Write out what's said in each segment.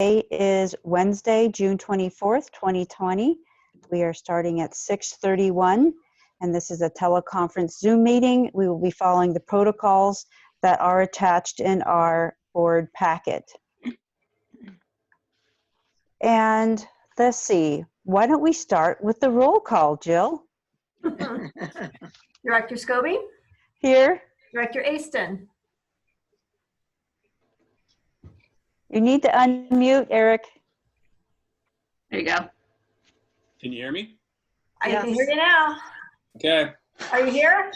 is Wednesday, June 24th, 2020. We are starting at 6:31, and this is a teleconference Zoom meeting. We will be following the protocols that are attached in our board packet. And let's see, why don't we start with the roll call, Jill? Director Scobie? Here. Director Aston? You need to unmute, Eric. There you go. Can you hear me? I Yes. can hear you now. Okay. Are you here?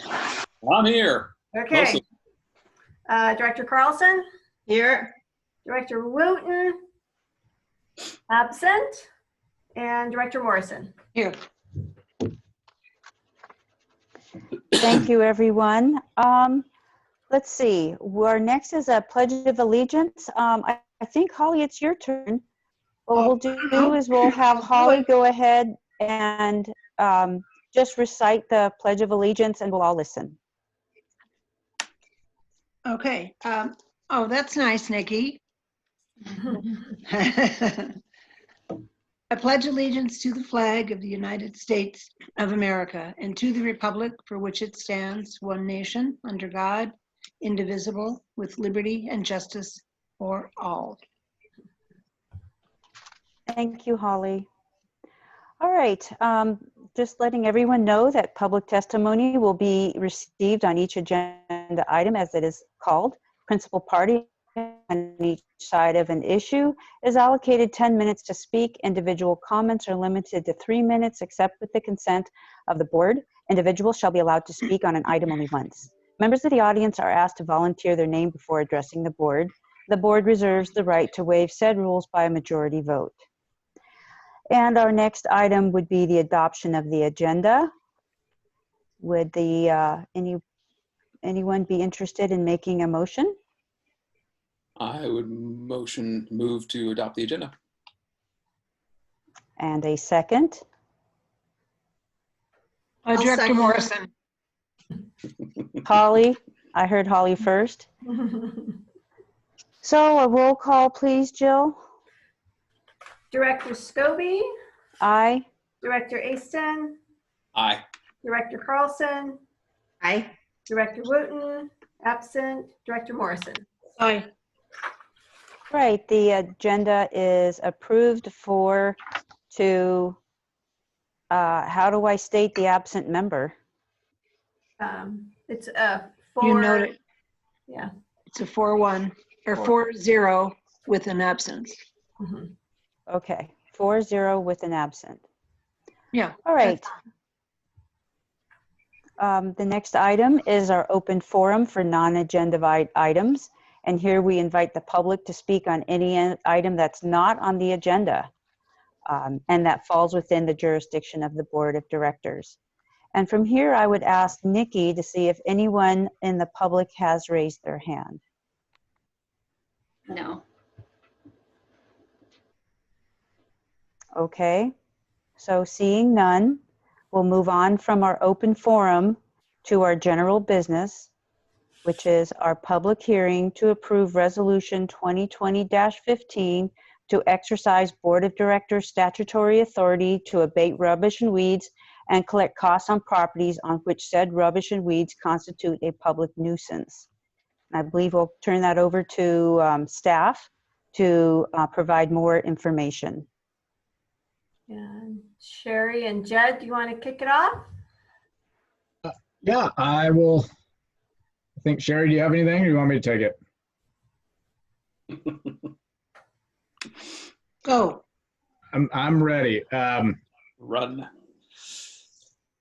I'm here. Okay. Mostly. Director Carlson? Here. Director Wooten? Absent. And Director Morrison? Here. Thank you, everyone. Let's see, our next is a Pledge of Allegiance. I think, Holly, it's your turn. What we'll do is we'll have Holly go ahead and just recite the Pledge of Allegiance, and we'll all listen. Okay. Oh, that's nice, Nikki. I pledge allegiance to the flag of the United States of America and to the republic for which it stands, one nation, under God, indivisible, with liberty and justice for all. Thank you, Holly. All right, just letting everyone know that public testimony will be received on each agenda item as it is called. Principal party on each side of an issue is allocated 10 minutes to speak. Individual comments are limited to 3 minutes, except with the consent of the board. Individuals shall be allowed to speak on an item only once. Members of the audience are asked to volunteer their name before addressing the board. The board reserves the right to waive said rules by a majority vote. And our next item would be the adoption of the agenda. Would anyone be interested in making a motion? I would move to adopt the agenda. And a second? Director Morrison. Holly? I heard Holly first. So a roll call, please, Jill. Director Scobie? Aye. Director Aston? Aye. Director Carlson? Aye. Director Wooten? Absent. Director Morrison? Aye. Right, the agenda is approved to, how do I state the absent member? It's a You 4. note it. Yeah. It's a 4-1 or 4-0 with an absence. Mhm. Okay, 4-0 with an absent. Yeah. All right. The next item is our open forum for non-agenda items. And here we invite the public to speak on any item that's not on the agenda and that falls within the jurisdiction of the board of directors. And from here, I would ask Nikki to see if anyone in the public has raised their hand. No. Okay, so seeing none, we'll move on from our open forum to our general business, which is our public hearing to approve Resolution 2020-15 to exercise Board of Directors statutory authority to abate rubbish and weeds and collect costs on properties on which said rubbish and weeds constitute a public nuisance. I believe we'll turn that over to staff to provide more information. And Sherry and Jed, do you want to kick it off? Yeah, I will. I think, Sherry, do you have anything or do you want me to take it? Go. I'm ready. Run.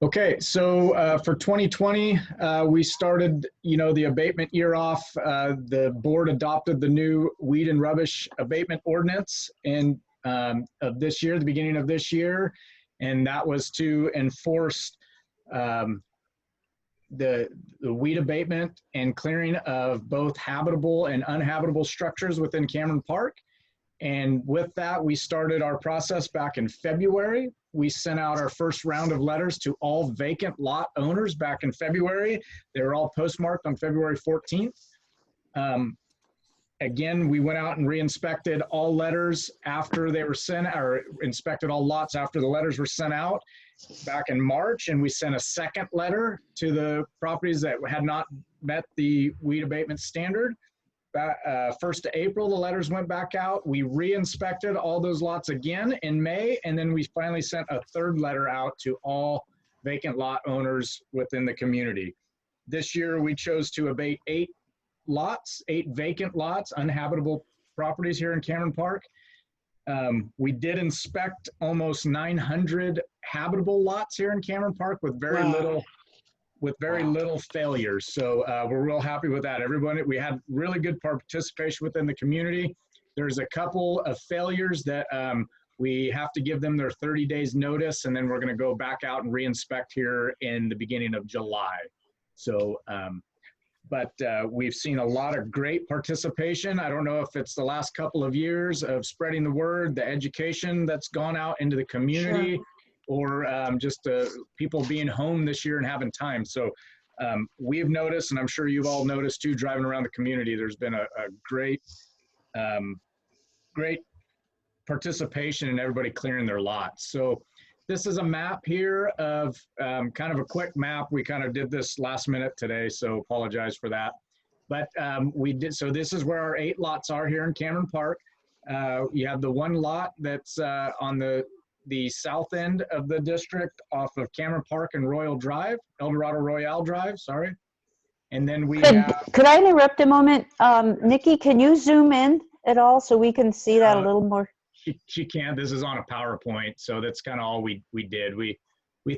Okay, so for 2020, we started, the abatement year off. The board adopted the new weed and rubbish abatement ordinance of this year, the beginning of this year, and that was to enforce the weed abatement and clearing of both habitable and uninhabitable structures within Cameron Park. And with that, we started our process back in February. We sent out our first round of letters to all vacant lot owners back in February. They were all postmarked on February 14th. Again, we went out and re-inspected all letters after they were sent, or inspected all lots after the letters were sent out back in March, and we sent a second letter to the properties that had not met the weed abatement standard. 1st of April, the letters went back out. We re-inspected all those lots again in May, and then we finally sent a third letter out to all vacant lot owners within the community. This year, we chose to abate 8 vacant lots, uninhabitable properties here in Cameron Park. We did inspect almost 900 habitable lots here in Cameron Park with very little failures. So we're real happy with that. Everybody, we had really good participation within the community. There's a couple of failures that we have to give them their 30 days notice, and then we're going to go back out and re-inspect here in the beginning of July. So, but we've seen a lot of great participation. I don't know if it's the last couple of years of spreading the word, the education that's gone out into the community, or just people being home this year and having time. So we've noticed, and I'm sure you've all noticed too, driving around the community, there's been a great participation in everybody clearing their lots. So this is a map here of kind of a quick map. We kind of did this last minute today, so apologize for that. But we did, so this is where our 8 lots are here in Cameron Park. You have the one lot that's on the south end of the district off of Cameron Park and Royal Drive, Eldorado Royale Drive, sorry. And then we have... Could I interrupt a moment? Nikki, can you zoom in at all so we can see that a little more? She can't. This is on a PowerPoint, so that's kind of all we did. We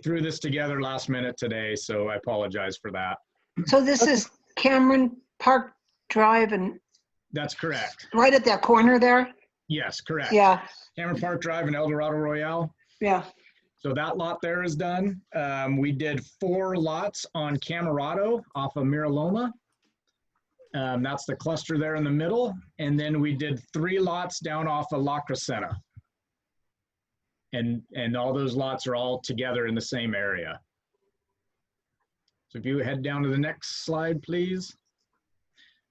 threw this together last minute today, so I apologize for that. So this is Cameron Park Drive, and that's correct. Right at that corner there? Yes, correct. Yeah. Cameron Park Drive and Eldorado Royale. Yeah. So that lot there is done. We did 4 lots on Camerado off of Miraloma. That's the cluster there in the middle. And then we did 3 lots down off of La Crescenta. And all those lots are all together in the same area. So if you head down to the next slide, please.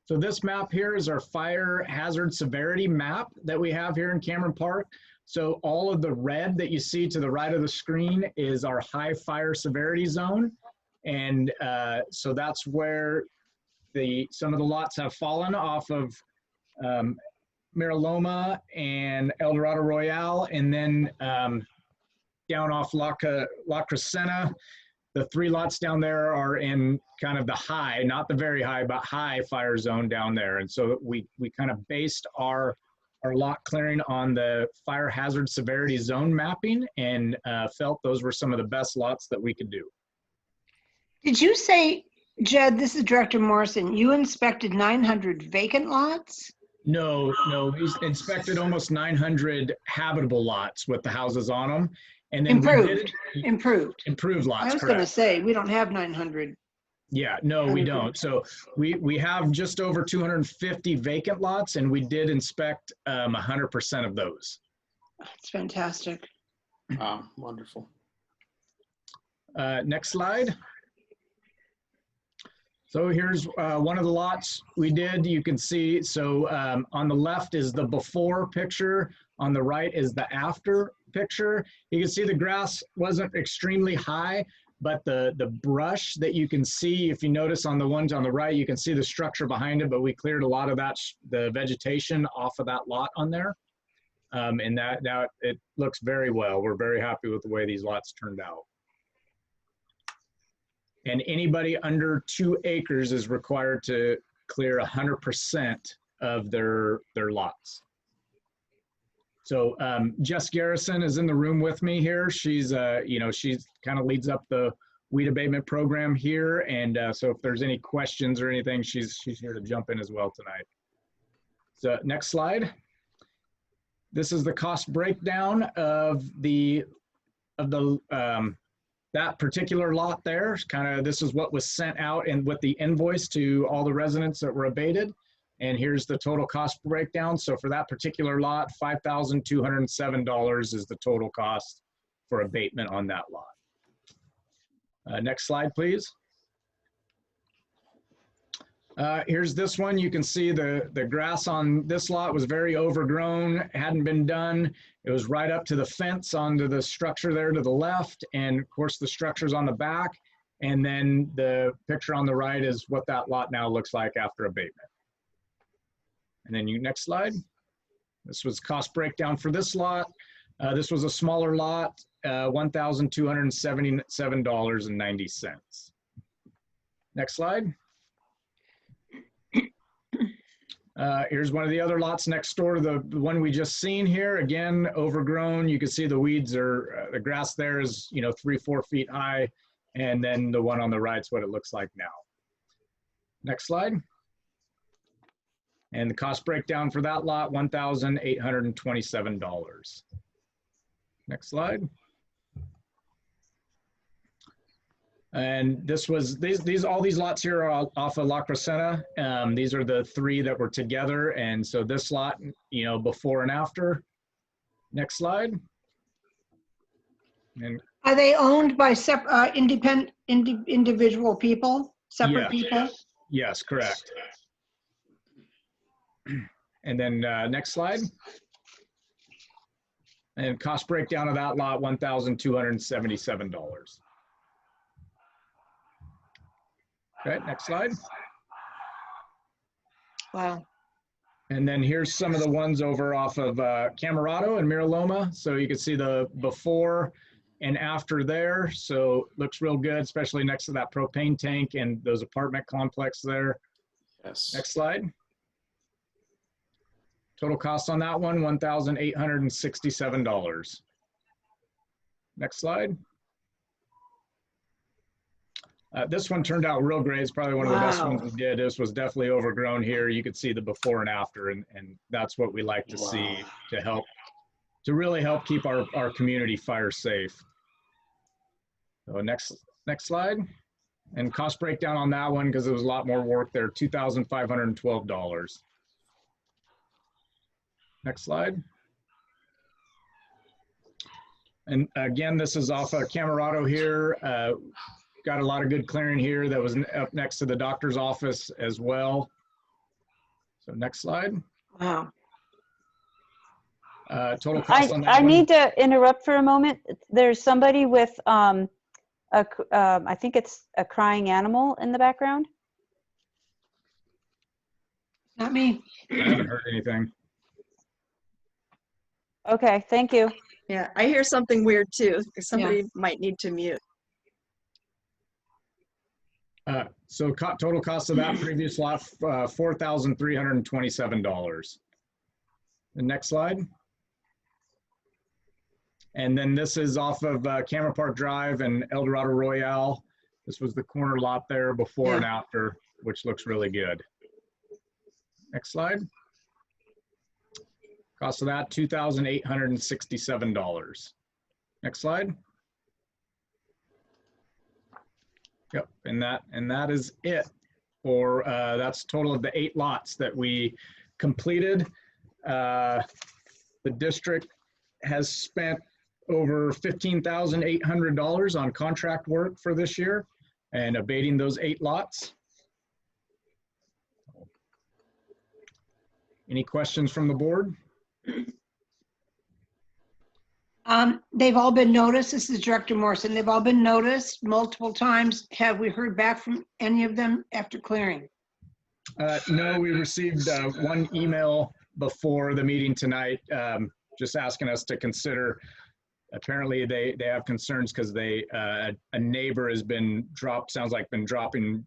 So this map here is our fire hazard severity map that we have here in Cameron Park. So all of the red that you see to the right of the screen is our high fire severity zone. And so that's where some of the lots have fallen off of Miraloma and Eldorado Royale, and then down off La Crescenta. The 3 lots down there are in kind of the high, not the very high, but high fire zone down there. And so we kind of based our lot clearing on the fire hazard severity zone mapping, and felt those were some of the best lots that we could do. Did you say, Jed, this is Director Morrison, you inspected 900 vacant lots? No, we inspected almost 900 habitable lots with the houses on them. And then improved lots. I was going to say, we don't have 900. Yeah, no, we don't. So we have just over 250 vacant lots, and we did inspect 100% of those. That's fantastic. Wow, wonderful. Next slide. So here's one of the lots we did. You can see, so on the left is the before picture. On the right is the after picture. You can see the grass wasn't extremely high, but the brush that you can see, if you notice on the ones on the right, you can see the structure behind it, but we cleared a lot of that, the vegetation off of that lot on there. And that now it looks very well. We're very happy with the way these lots turned out. And anybody under 2 acres is required to clear 100% of their lots. So Jess Garrison is in the room with me here. She's, she's kind of leads up the weed abatement program here. And so if there's any questions or anything, she's here to jump in as well tonight. So next slide. This is the cost breakdown of that particular lot there. Kind of, this is what was sent out and with the invoice to all the residents that were abated. And here's the total cost breakdown. So for that particular lot, $5,207 is the total cost for abatement on that lot. Next slide, please. Here's this one. You can see the grass on this lot was very overgrown, hadn't been done. It was right up to the fence onto the structure there to the left. And of course the structure's on the back. And then the picture on the right is what that lot now looks like after abatement. And then next slide. This was cost breakdown for this lot. This was a smaller lot, $1,277.90. Next slide. Here's one of the other lots next door to the one we just seen here. Again, overgrown. You can see the weeds are, the grass there is, 3-4 feet high. And then the one on the right is what it looks like now. Next slide. And the cost breakdown for that lot, $1,827. Next slide. And this was, all these lots here are off of La Crescenta. These are the 3 that were together. And so this lot, before and after. Next slide. And Are they owned by individual people, separate people? yes, correct. And then next slide. And cost breakdown of that lot, $1,277. Okay, next slide. Wow. And then here's some of the ones over off of Camarado and Miraloma. So you can see the before and after there. So looks real good, especially next to that propane tank and those apartment complex there. Yes. Next slide. Total cost on that one, $1,867. Next slide. This one turned out real great. It's probably one of the best ones we did. This was definitely overgrown here. You could see the before and after, and that's what we like to see to really help keep our community fire safe. So next slide. And cost breakdown on that one, because there was a lot more work there, $2,512. Next slide. And again, this is off of Camarado here. Got a lot of good clearing here. That was up next to the doctor's office as well. So next slide. Wow. Total cost on that I one. need to interrupt for a moment. There's somebody with, I think it's a crying animal in the background. Not me. I haven't heard anything. Okay, thank you. Yeah, I hear something weird too. Somebody might need to mute. So total cost of that previous lot, $4,327. The next slide. And then this is off of Camera Park Drive and El Dorado Royale. This was the corner lot there before and after, which looks really good. Next slide. Cost of that, $2,867. Next slide. Yep, and that is it for that's total of the 8 lots that we completed. The district has spent over $15,800 on contract work for this year and abating those 8 lots. Any questions from the board? They've all been noticed. This is Director Morrison. They've all been noticed multiple times. Have we heard back from any of them after clearing? No, we received one email before the meeting tonight, just asking us to consider. Apparently they have concerns because a neighbor has been sounds like been dropping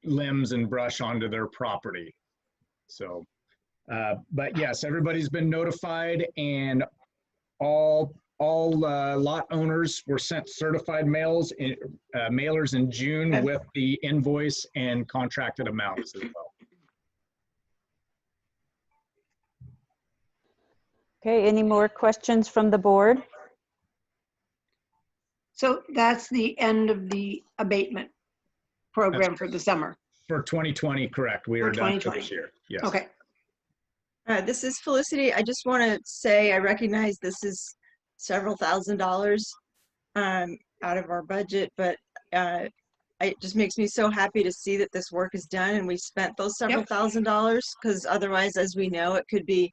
limbs and brush onto their property. So, but yes, everybody's been notified, and all lot owners were sent certified mailers in June with the invoice and contracted amounts as well. Okay, any more questions from the board? So that's the end of the abatement program for the summer. For 2020, correct. We are done for this year. Yes. Okay. This is Felicity. I just want to say I recognize this is several $1,000s out of our budget, but it just makes me so happy to see that this work is done and we spent those several Yep. $1,000s, because otherwise, as we know, it could be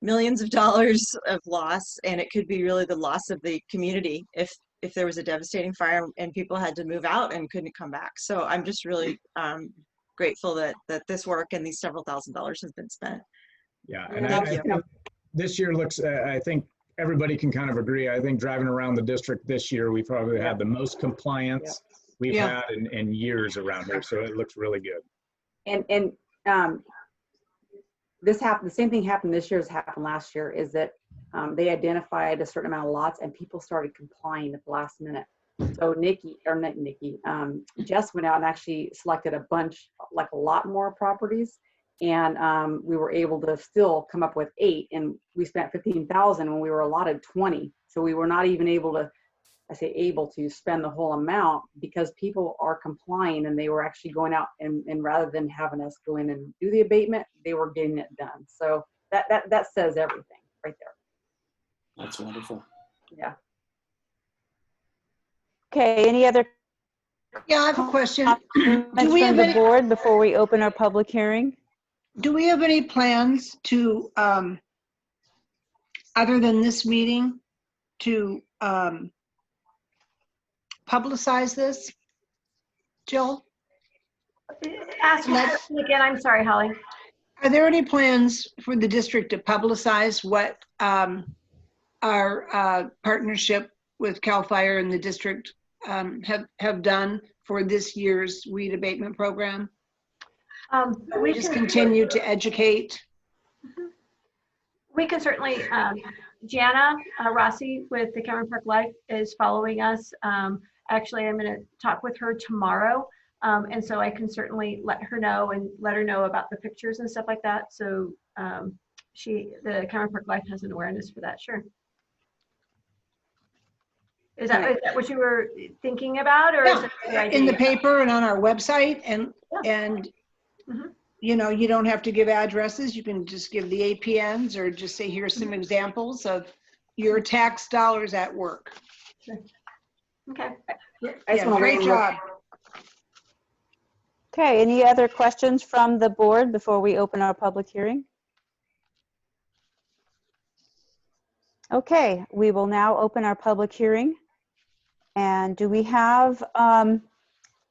millions of dollars of loss, and it could be really the loss of the community if there was a devastating fire and people had to move out and couldn't come back. So I'm just really grateful that this work and these several $1,000s has been spent. Yeah, and Thank I you. think this year looks, I think everybody can kind of agree. I think driving around the district this year, we probably had the most compliance we've Yeah. had in years around here. So it looks really good. And this happened, the same thing happened this year as happened last year, is that they identified a certain amount of lots and people started complying at the last minute. So Jess went out and actually selected a bunch, like a lot more properties. And we were able to still come up with 8, and we spent 15,000 when we were allotted 20. So we were not even able to, I say able to spend the whole amount, because people are complying and they were actually going out and rather than having us go in and do the abatement, they were getting it done. So that says everything right there. That's wonderful. Yeah. Okay, any other Yeah, I have a question. comments we from have the any- board before we open our public hearing? Do we have any plans to, other than this meeting, to publicize this? Jill, Ask me again. I'm sorry, Holly. are there any plans for the district to publicize what our partnership with CAL FIRE and the district have done for this year's weed abatement program? We just continue to educate. We can certainly, Jana Rossi with the Cameron Park Life is following us. Actually, I'm going to talk with her tomorrow. And so I can certainly let her know about the pictures and stuff like that. So the Cameron Park Life has an awareness for that. Sure. Is that what you were thinking about, or is it the idea? In the paper and on our website, and Mhm. you know, you don't have to give addresses. You can just give the APNs or just say, here's some examples of your tax dollars at work. Okay. I just want to Great job. Okay, any other questions from the board before we open our public hearing? Okay, we will now open our public hearing. And do we have,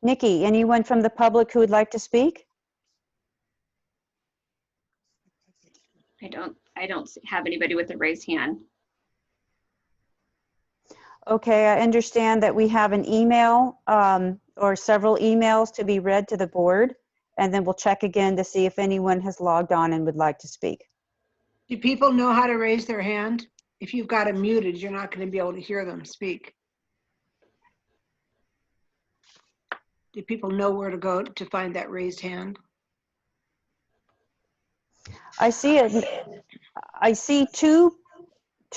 Nikki, anyone from the public who would like to speak? I don't have anybody with a raised hand. Okay, I understand that we have an email or several emails to be read to the board, and then we'll check again to see if anyone has logged on and would like to speak. Do people know how to raise their hand? If you've got them muted, you're not going to be able to hear them speak. Do people know where to go to find that raised hand? I see it. I see two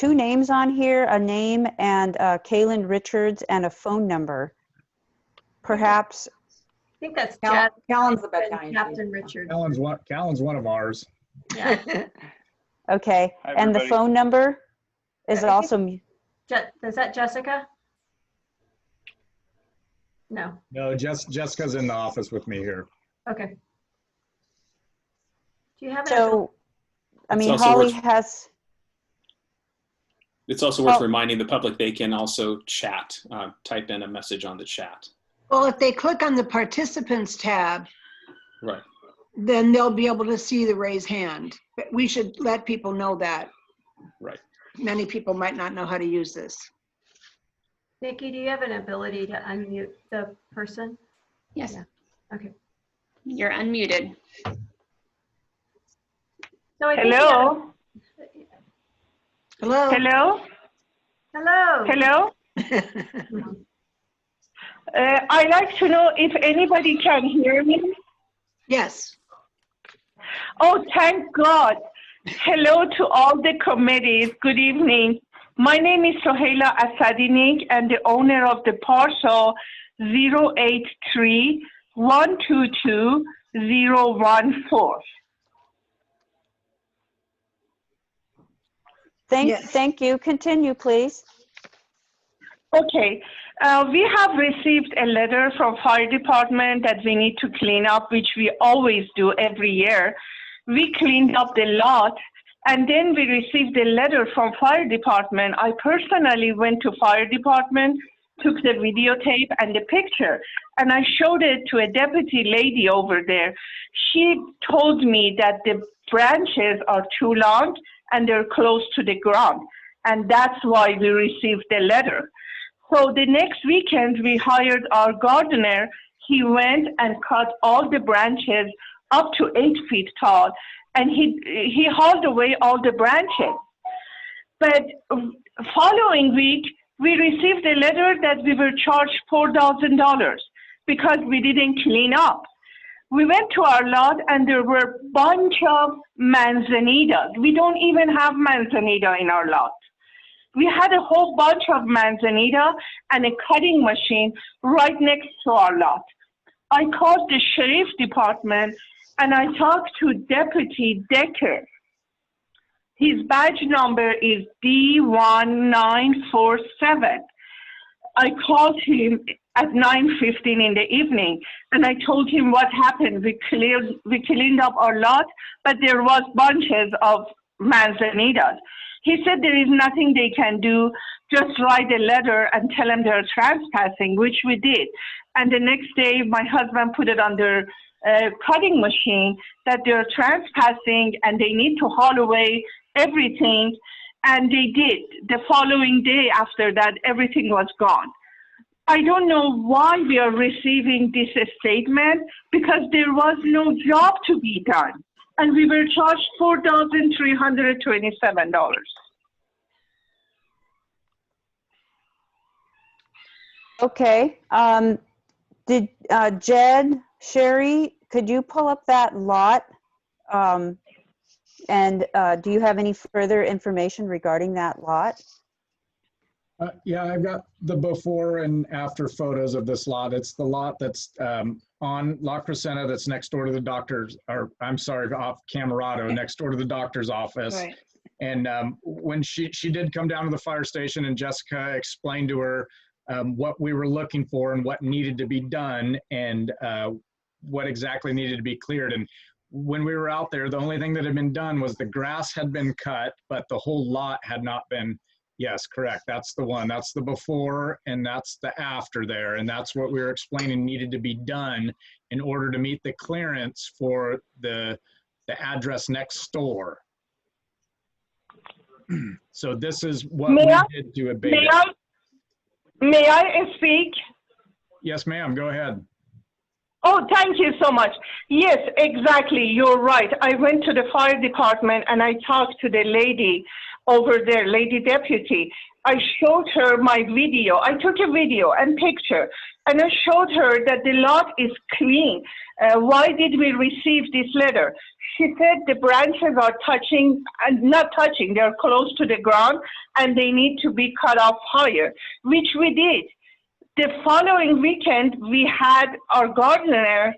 names on here, a name and Kaylin Richards and a phone number. Perhaps, I think that's Callan's the best and guy. Captain Richard. Callan's one of ours. Yeah. okay. Hi, And the everybody. phone number is I think- also, Is that Jessica? No. No, Jessica's in the office with me here. Okay. Do you have so, I It's mean, also Holly worth- has, It's also worth Oh. reminding the public they can also chat, type in a message on the chat. Well, if they click on the participants tab, Right. then they'll be able to see the raised hand. But we should let people know that. Right. Many people might not know how to use this. Nikki, do you have an ability to unmute the person? Yes. Yeah. Okay. You're unmuted. So I think Hello? Hello? Hello? Hello. Hello? I'd like to know if anybody can hear me. Yes. Oh, thank God. Hello to all the committees. Good evening. My name is Sohaila Asadinik, and the owner of the parcel 083-122-014. Yes. thank you. Continue, please. Okay. We have received a letter from fire department that we need to clean up, which we always do every year. We cleaned up the lot, and then we received a letter from fire department. I personally went to fire department, took the videotape and the picture, and I showed it to a deputy lady over there. She told me that the branches are too long and they're close to the ground, and that's why we received the letter. So the next weekend, we hired our gardener. He went and cut all the branches up to 8 feet tall, and he hauled away all the branches. But following week, we received a letter that we were charged $4,000 because we didn't clean up. We went to our lot and there were a bunch of manzanitas. We don't even have manzanita in our lot. We had a whole bunch of manzanita and a cutting machine right next to our lot. I called the sheriff department and I talked to Deputy Decker. His badge number is D1947. I called him at 9:15 in the evening, and I told him what happened. We cleaned up our lot, but there was bunches of manzanitas. He said there is nothing they can do, just write a letter and tell them they're trespassing, which we did. And the next day, my husband put it on their cutting machine that they're trespassing and they need to haul away everything, and they did. The following day after that, everything was gone. I don't know why we are receiving this statement, because there was no job to be done, and we were charged $4,327. Okay. Did Jed, Sherry, could you pull up that lot? And do you have any further information regarding that lot? Yeah, I've got the before and after photos of this lot. It's the lot that's on La Crescenta that's next door to the doctor's, or I'm sorry, off Camarado, next door to the doctor's office. Right. And when she did come down to the fire station, and Jessica explained to her what we were looking for and what needed to be done, and what exactly needed to be cleared. And when we were out there, the only thing that had been done was the grass had been cut, but the whole lot had not been. Yes, correct. That's the one. That's the before and that's the after there. And that's what we were explaining needed to be done in order to meet the clearance for the address next door. So this is what we did to abate it. May I speak? Yes, ma'am. Go ahead. Oh, thank you so much. Yes, exactly. You're right. I went to the fire department and I talked to the lady over there, lady deputy. I showed her my video. I took a video and picture, and I showed her that the lot is clean. Why did we receive this letter? She said the branches are touching, not touching, they're close to the ground, and they need to be cut off higher, which we did. The following weekend, we had our gardener,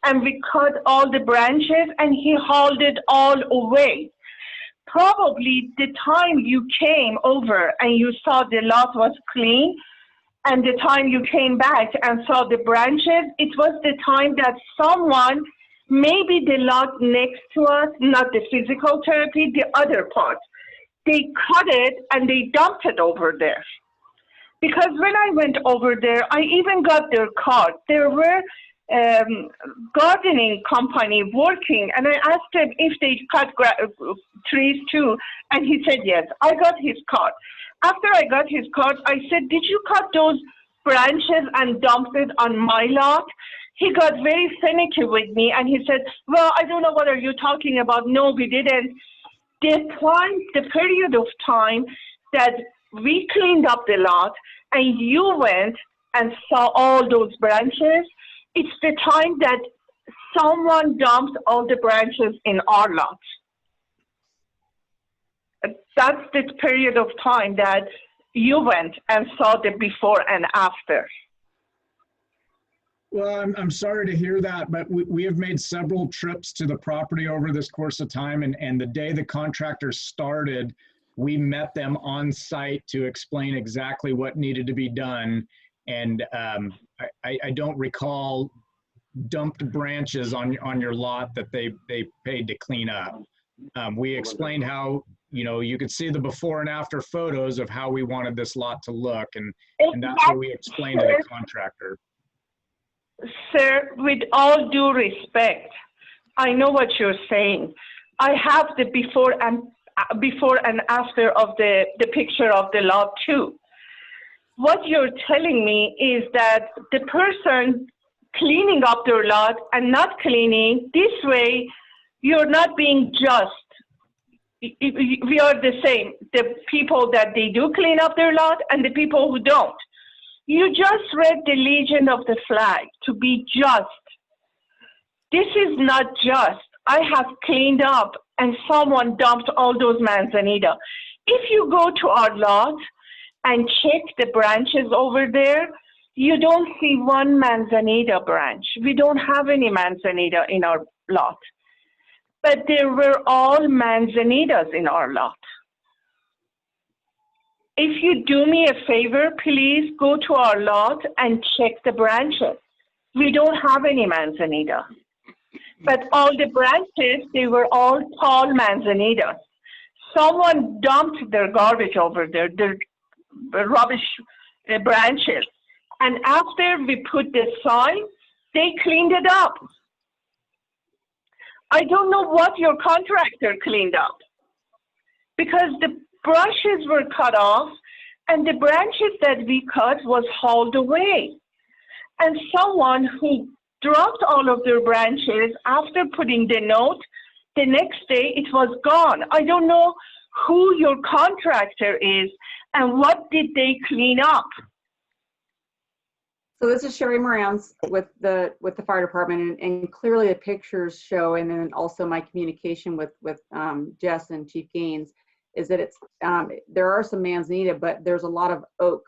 and we cut all the branches, and he hauled it all away. Probably the time you came over and you saw the lot was clean, and the time you came back and saw the branches, it was the time that someone, maybe the lot next to us, not the physical therapy, the other part, they cut it and they dumped it over there. Because when I went over there, I even got their card. There were gardening company working, and I asked him if they cut trees too, and he said yes. I got his card. After I got his card, I said, did you cut those branches and dump it on my lot? He got very finicky with me, and he said, well, I don't know what are you talking about. No, we didn't. The period of time that we cleaned up the lot and you went and saw all those branches, it's the time that someone dumped all the branches in our lot. That's the period of time that you went and saw the before and after. Well, I'm sorry to hear that, but we have made several trips to the property over this course of time, and the day the contractor started, we met them on site to explain exactly what needed to be done. And I don't recall dumped branches on your lot that they paid to clean up. We explained how, you could see the before and after photos of how we wanted this lot to look, and that's what we explained to the contractor. Sir, with all due respect, I know what you're saying. I have the before and after of the picture of the lot too. What you're telling me is that the person cleaning up their lot and not cleaning, this way you're not being just. We are the same, the people that they do clean up their lot and the people who don't. You just read the Legion of the Flag to be just. This is not just. I have cleaned up and someone dumped all those manzanita. If you go to our lot and check the branches over there, you don't see one manzanita branch. We don't have any manzanita in our lot. But there were all manzanitas in our lot. If you do me a favor, please go to our lot and check the branches. We don't have any manzanita. But all the branches, they were all tall manzanitas. Someone dumped their garbage over there, their rubbish branches. And after we put the sign, they cleaned it up. I don't know what your contractor cleaned up, because the brushes were cut off and the branches that we cut was hauled away. And someone who dropped all of their branches after putting the note, the next day it was gone. I don't know who your contractor is and what did they clean up. So this is Sherry Morans with the fire department, and clearly the pictures show, and then also my communication with Jess and Chief Gaines, is that it's there are some manzanita, but there's a lot of oak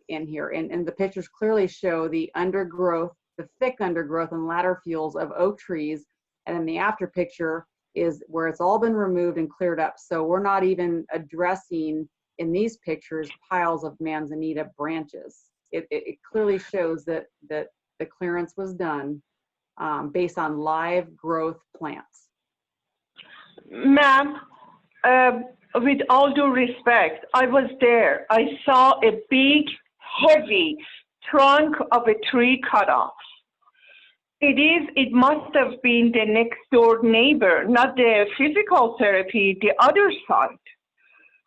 in here, and the pictures clearly show the undergrowth, the thick undergrowth and ladder fuels of oak trees, and then the after picture is where it's all been removed and cleared up. So we're not even addressing in these pictures piles of manzanita branches. It clearly shows that the clearance was done based on live growth plants. Ma'am, with all due respect, I was there. I saw a big, heavy trunk of a tree cut off. It must have been the next door neighbor, not the physical therapy, the other side.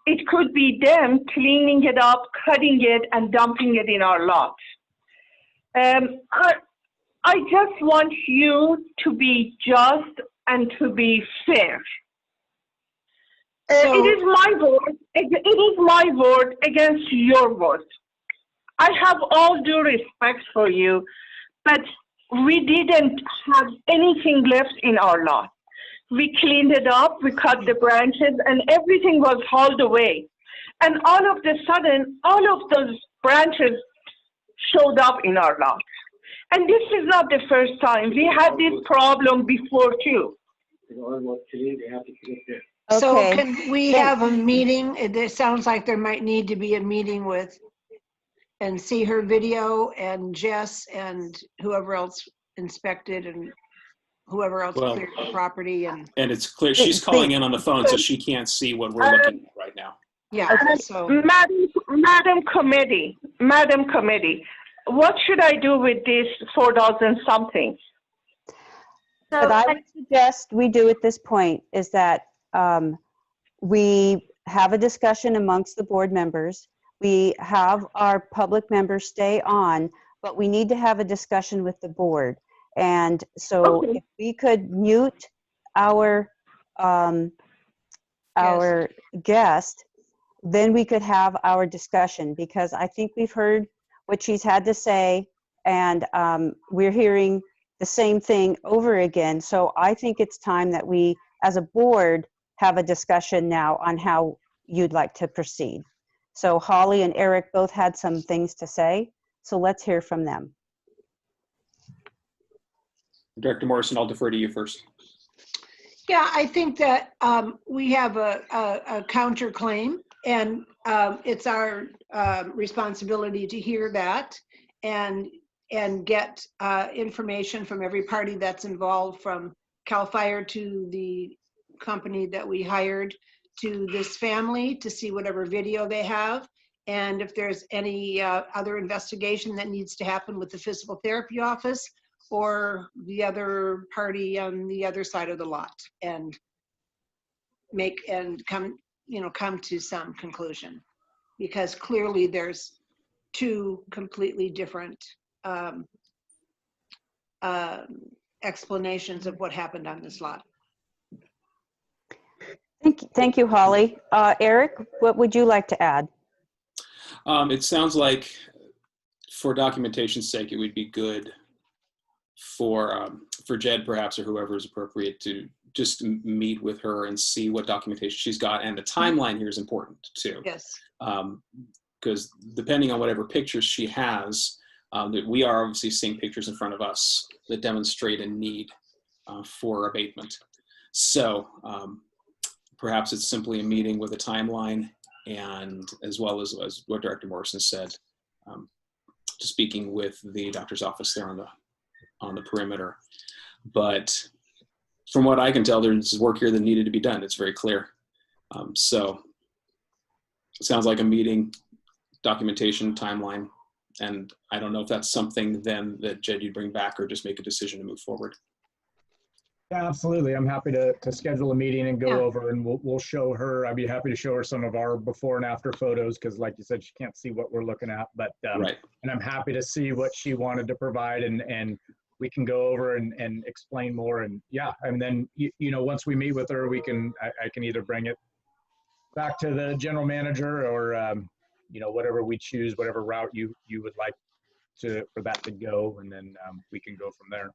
It could be them cleaning it up, cutting it, and dumping it in our lot. I just want you to be just and to be fair. So- it is my word against your word. I have all due respect for you, but we didn't have anything left in our lot. We cleaned it up, we cut the branches, and everything was hauled away. And all of a sudden, all of those branches showed up in our lot. And this is not the first time. We had this problem before too. So Okay. can we have a meeting? It sounds like there might need to be a meeting and see her video and Jess and whoever else inspected and whoever else Well, cleared the property and, And it's clear, she's calling in on the phone, so she can't see what we're looking at right now. yeah, so. Madam Committee, what should I do with this 4,000 something? What I would suggest we do at this point is that we have a discussion amongst the board members. We have our public members stay on, but we need to have a discussion with the board. And so Okay. if we could mute our guest, then we could have our discussion, because I think we've heard what she's had to say, and we're hearing the same thing over again. So I think it's time that we, as a board, have a discussion now on how you'd like to proceed. So Holly and Eric both had some things to say, so let's hear from them. Director Morrison, I'll defer to you first. Yeah, I think that we have a counterclaim, and it's our responsibility to hear that and get information from every party that's involved, from CAL FIRE to the company that we hired to this family, to see whatever video they have. And if there's any other investigation that needs to happen with the physical therapy office or the other party on the other side of the lot, and come to some conclusion, because clearly there's two completely different explanations of what happened on this lot. Thank you, Holly. Eric, what would you like to add? It sounds like, for documentation's sake, it would be good for Jed, perhaps, or whoever is appropriate, to just meet with her and see what documentation she's got. And the timeline here is important too. Yes. Because depending on whatever pictures she has, that we are obviously seeing pictures in front of us that demonstrate a need for abatement. So perhaps it's simply a meeting with a timeline, and as well as what Director Morrison said, speaking with the doctor's office there on the perimeter. But from what I can tell, there's work here that needed to be done. It's very clear. So it sounds like a meeting, documentation, timeline, and I don't know if that's something then that Jed you'd bring back, or just make a decision to move forward. Yeah, absolutely. I'm happy to schedule a meeting and go over, and we'll show her. I'd be happy to show her some of our before and after photos, because like you said, she can't see what we're looking at, but Right. And I'm happy to see what she wanted to provide, and we can go over and explain more. And yeah, and then once we meet with her, I can either bring it back to the general manager, or whatever we choose, whatever route you would like for that to go, and then we can go from there.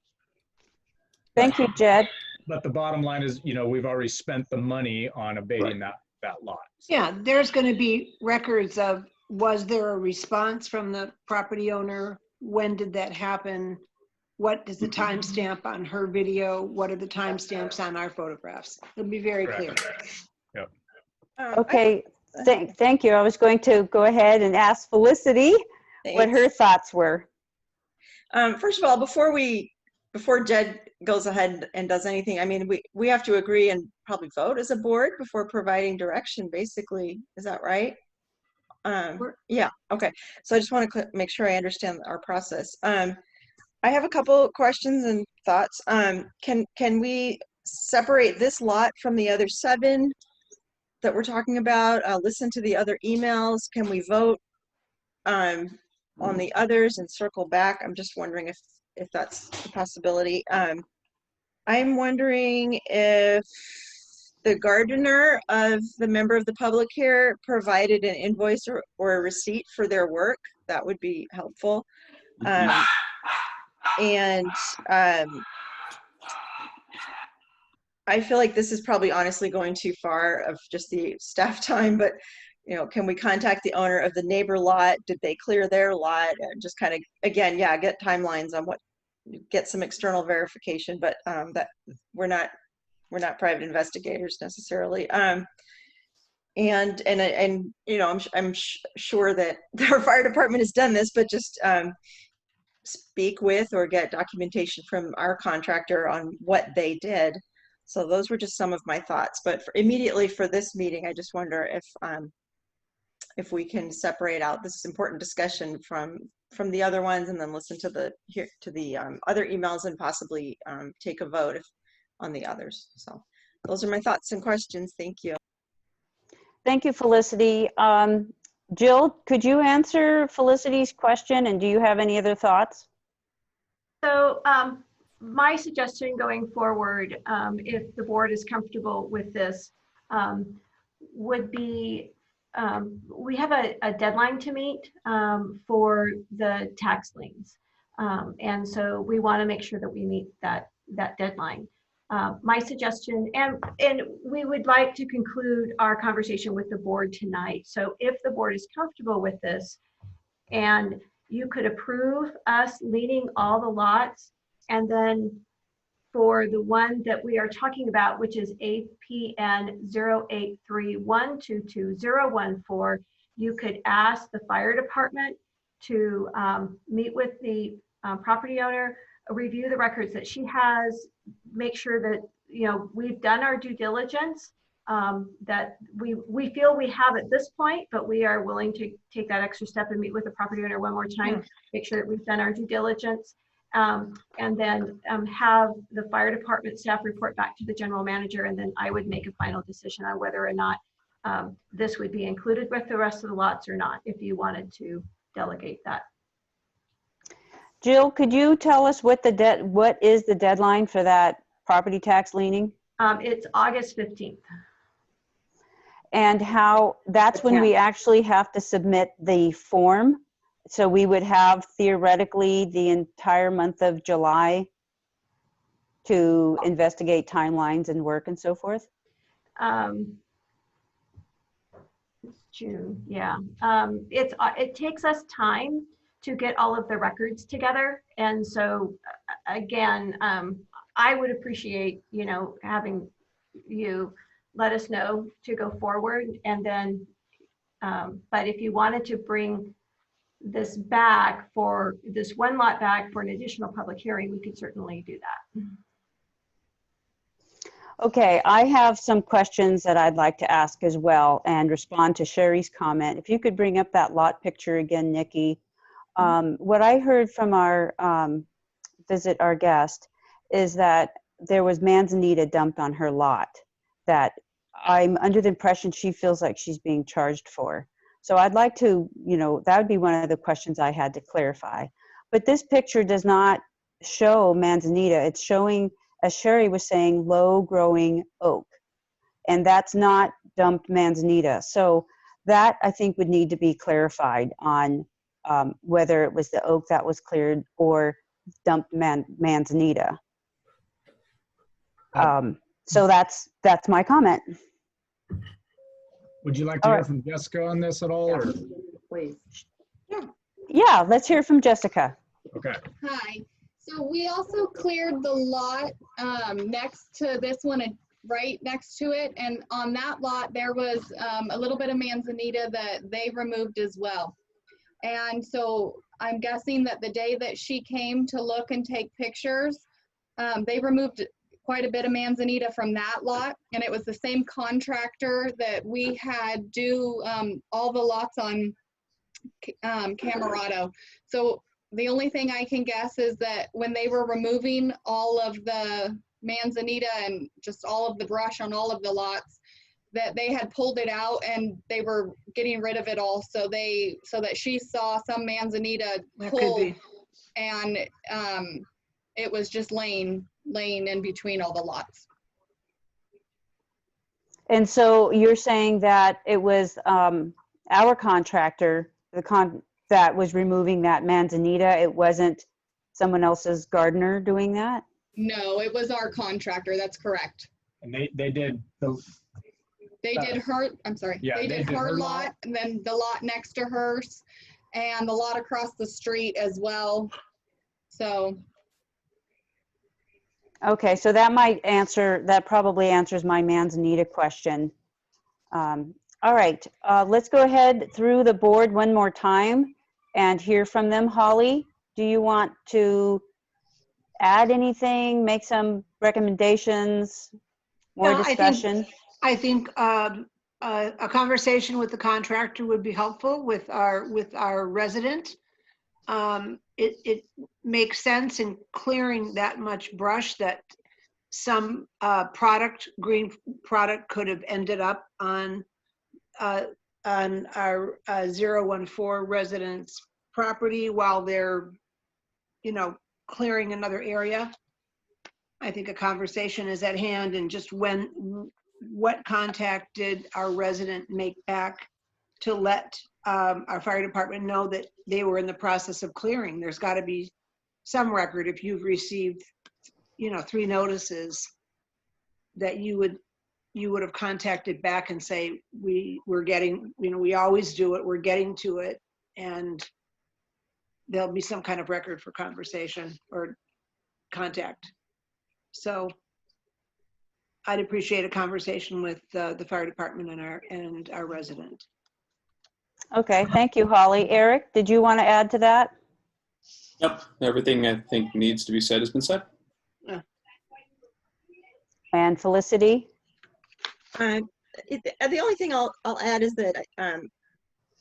Thank you, Jed. But the bottom line is, we've already spent the money on abating that lot. So. Yeah, there's going to be records of, was there a response from the property owner? When did that happen? What is the timestamp on her video? What are the timestamps on our photographs? It'll be very clear. Yep. Okay, thank you. I was going to go ahead and ask Felicity what her thoughts were. First of all, before Jed goes ahead and does anything, I mean, we have to agree and probably vote as a board before providing direction, basically. Is that right? Yeah, okay. So I just want to make sure I understand our process. I have a couple questions and thoughts. Can we separate this lot from the other 7 that we're talking about? Listen to the other emails. Can we vote on the others and circle back? I'm just wondering if that's a possibility. I'm wondering if the gardener of the member of the public here provided an invoice or a receipt for their work. That would be helpful. And I feel like this is probably honestly going too far of just the staff time, but can we contact the owner of the neighbor lot? Did they clear their lot? And just kind of, again, get timelines on get some external verification, but that we're not private investigators necessarily. I'm sure that our fire department has done this, but just speak with or get documentation from our contractor on what they did. So those were just some of my thoughts. But immediately for this meeting, I just wonder if we can separate out this important discussion from the other ones, and then listen to the other emails, and possibly take a vote on the others. So those are my thoughts and questions. Thank you. Thank you, Felicity. Jill, could you answer Felicity's question, and do you have any other thoughts? So my suggestion going forward, if the board is comfortable with this, would be we have a deadline to meet for the tax liens. And so we want to make sure that we meet that deadline. My suggestion, and we would like to conclude our conversation with the board tonight. So if the board is comfortable with this, and you could approve us leading all the lots, and then for the one that we are talking about, which is APN 0831222014, you could ask the fire department to meet with the property owner, review the records that she has, make sure that, you know, we've done our due diligence, that we feel we have at this point, but we are willing to take that extra step and meet with the property owner one more time, make sure that we've done our due diligence, and then have the fire department staff report back to the general manager, and then I would make a final decision on whether or not this would be included with the rest of the lots or not, if you wanted to delegate that. Jill, could you tell us what is the deadline for that property tax leaning? It's August 15th. And how, that's when we actually have to submit the form. So we would have theoretically the entire month of July to investigate timelines and work and so forth? It's June, yeah. It takes us time to get all of the records together. And so again, I would appreciate, you know, having you let us know to go forward. And then, but if you wanted to bring this back for this one lot back for an additional public hearing, we could certainly do that. Okay, I have some questions that I'd like to ask as well and respond to Sherry's comment. If you could bring up that lot picture again, Nikki. What I heard from our our guest is that there was manzanita dumped on her lot that I'm under the impression she feels like she's being charged for. So I'd like to, you know, that would be one of the questions I had to clarify. But this picture does not show manzanita. It's showing, as Sherry was saying, low growing oak. And that's not dumped manzanita. So that I think would need to be clarified on whether it was the oak that was cleared or dumped manzanita. So that's my comment. Would you like to hear from Jessica on this at all? Or? Please. Yeah, let's hear from Jessica. Okay. Hi. So we also cleared the lot next to this one, right next to it. And on that lot, there was a little bit of manzanita that they removed as well. And so I'm guessing that the day that she came to look and take pictures, they removed quite a bit of manzanita from that lot. And it was the same contractor that we had do all the lots on Camerado. So the only thing I can guess is that when they were removing all of the manzanita and just all of the brush on all of the lots, that they had pulled it out and they were getting rid of it all. So that she saw some manzanita pulled, and it was just laying in between all the lots. And so you're saying that it was our contractor, that was removing that manzanita. It wasn't someone else's gardener doing that? No, it was our contractor. That's correct. And they did the. They did her. I'm sorry. Yeah, they did her lot, and then the lot next to hers, and the lot across the street as well. So. Okay, so that probably answers my manzanita question. All right, let's go ahead through the board one more time and hear from them. Holly, do you want to add anything, make some recommendations, more discussion? I think a conversation with the contractor would be helpful with our resident. It makes sense in clearing that much brush that some green product could have ended up on our 014 residents' property while they're, you know, clearing another area. I think a conversation is at hand, and just what contact did our resident make back to let our fire department know that they were in the process of clearing? There's got to be some record if you've received, you know, 3 notices that you would have contacted back and say, we're getting, you know, we always do it, we're getting to it, and there'll be some kind of record for conversation or contact. So I'd appreciate a conversation with the fire department and our resident. Okay, thank you, Holly. Eric, did you want to add to that? Yep, everything I think needs to be said has been said. And Felicity? The only thing I'll add is that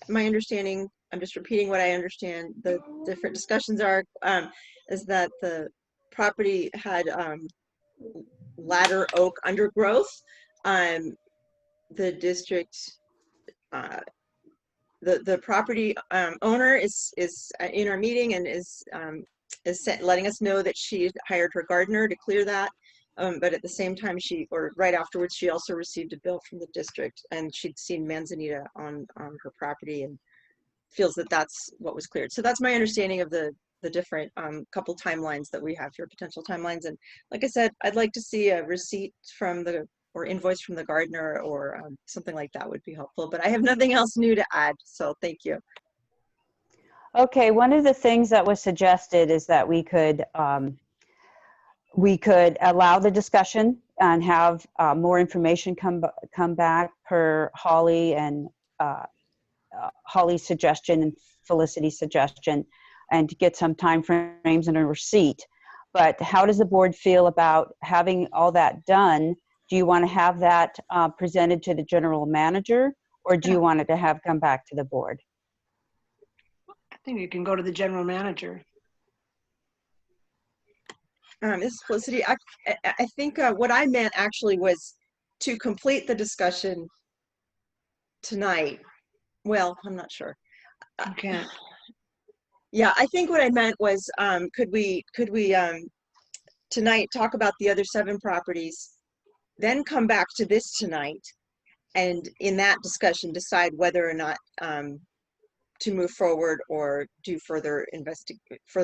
my understanding, I'm just repeating what I understand, the different discussions are, is that the property had ladder oak undergrowth. The district, the property owner is in our meeting and is letting us know that she hired her gardener to clear that. But at the same time, or right afterwards, she also received a bill from the district, and she'd seen manzanita on her property and feels that that's what was cleared. So that's my understanding of the different couple timelines that we have here, potential timelines. And like I said, I'd like to see a receipt from or invoice from the gardener or something like that would be helpful. But I have nothing else new to add, so thank you. Okay, one of the things that was suggested is that we could allow the discussion and have more information come back per Holly and Holly's suggestion and Felicity's suggestion, and to get some time frames and a receipt. But how does the board feel about having all that done? Do you want to have that presented to the general manager, or do you want it to have come back to the board? I think you can go to the general manager. This is Felicity. I think what I meant actually was to complete the discussion tonight. Well, I'm not sure. Okay. Yeah, I think what I meant was, could we tonight talk about the other 7 properties, then come back to this tonight, and in that discussion decide whether or not to move forward or do further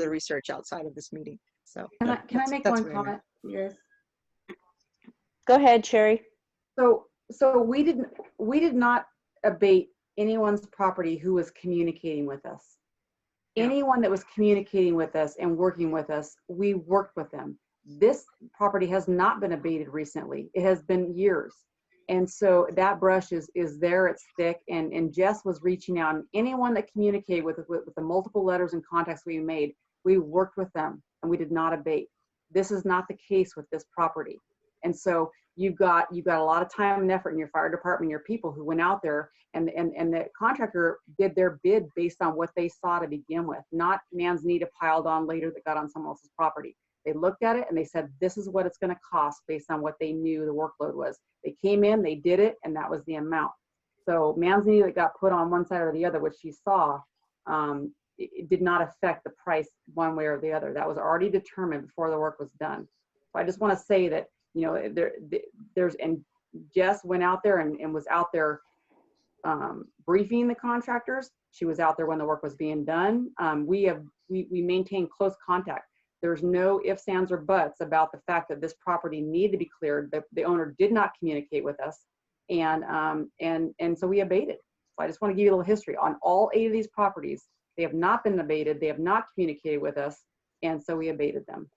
research outside of this meeting. So Can I make one comment? Yes. Go ahead, Sherry. So we did not abate anyone's property who was communicating with us. Yeah. Anyone that was communicating with us and working with us, we worked with them. This property has not been abated recently. It has been years. And so that brush is there, it's thick, and Jess was reaching out, and anyone that communicated with the multiple letters and contacts we made, we worked with them and we did not abate. This is not the case with this property. And so you've got a lot of time and effort in your fire department, your people who went out there, and the contractor did their bid based on what they saw to begin with, not manzanita piled on later that got on someone else's property. They looked at it and they said, this is what it's going to cost based on what they knew the workload was. They came in, they did it, and that was the amount. So manzanita that got put on one side or the other, which she saw, it did not affect the price one way or the other. That was already determined before the work was done. So I just want to say that, you know, and Jess went out there and was out there briefing the contractors. She was out there when the work was being done. We maintain close contact. There's no ifs, ands, or buts about the fact that this property needed to be cleared. The owner did not communicate with us, and so we abated. So I just want to give you a little history on all 8 of these properties. They have not been abated. They have not communicated with us, and so we abated them.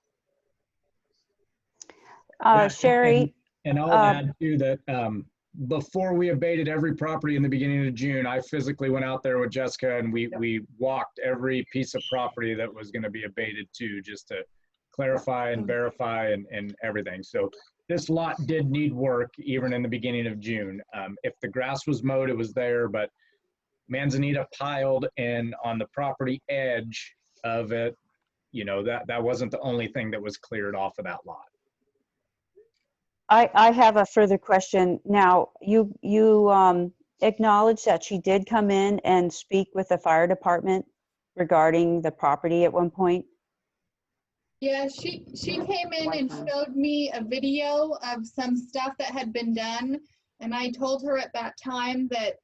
Sherry. And I'll add too that before we abated every property in the beginning of June, I physically went out there with Jessica and we walked every piece of property that was going to be abated too, just to clarify and verify and everything. So this lot did need work even in the beginning of June. If the grass was mowed, it was there, but manzanita piled and on the property edge of it, you know, that wasn't the only thing that was cleared off of that lot. I have a further question. Now, you acknowledge that she did come in and speak with the fire department regarding the property at one point? Yeah, she came in and showed me a video of some stuff that had been done, and I told her at that time that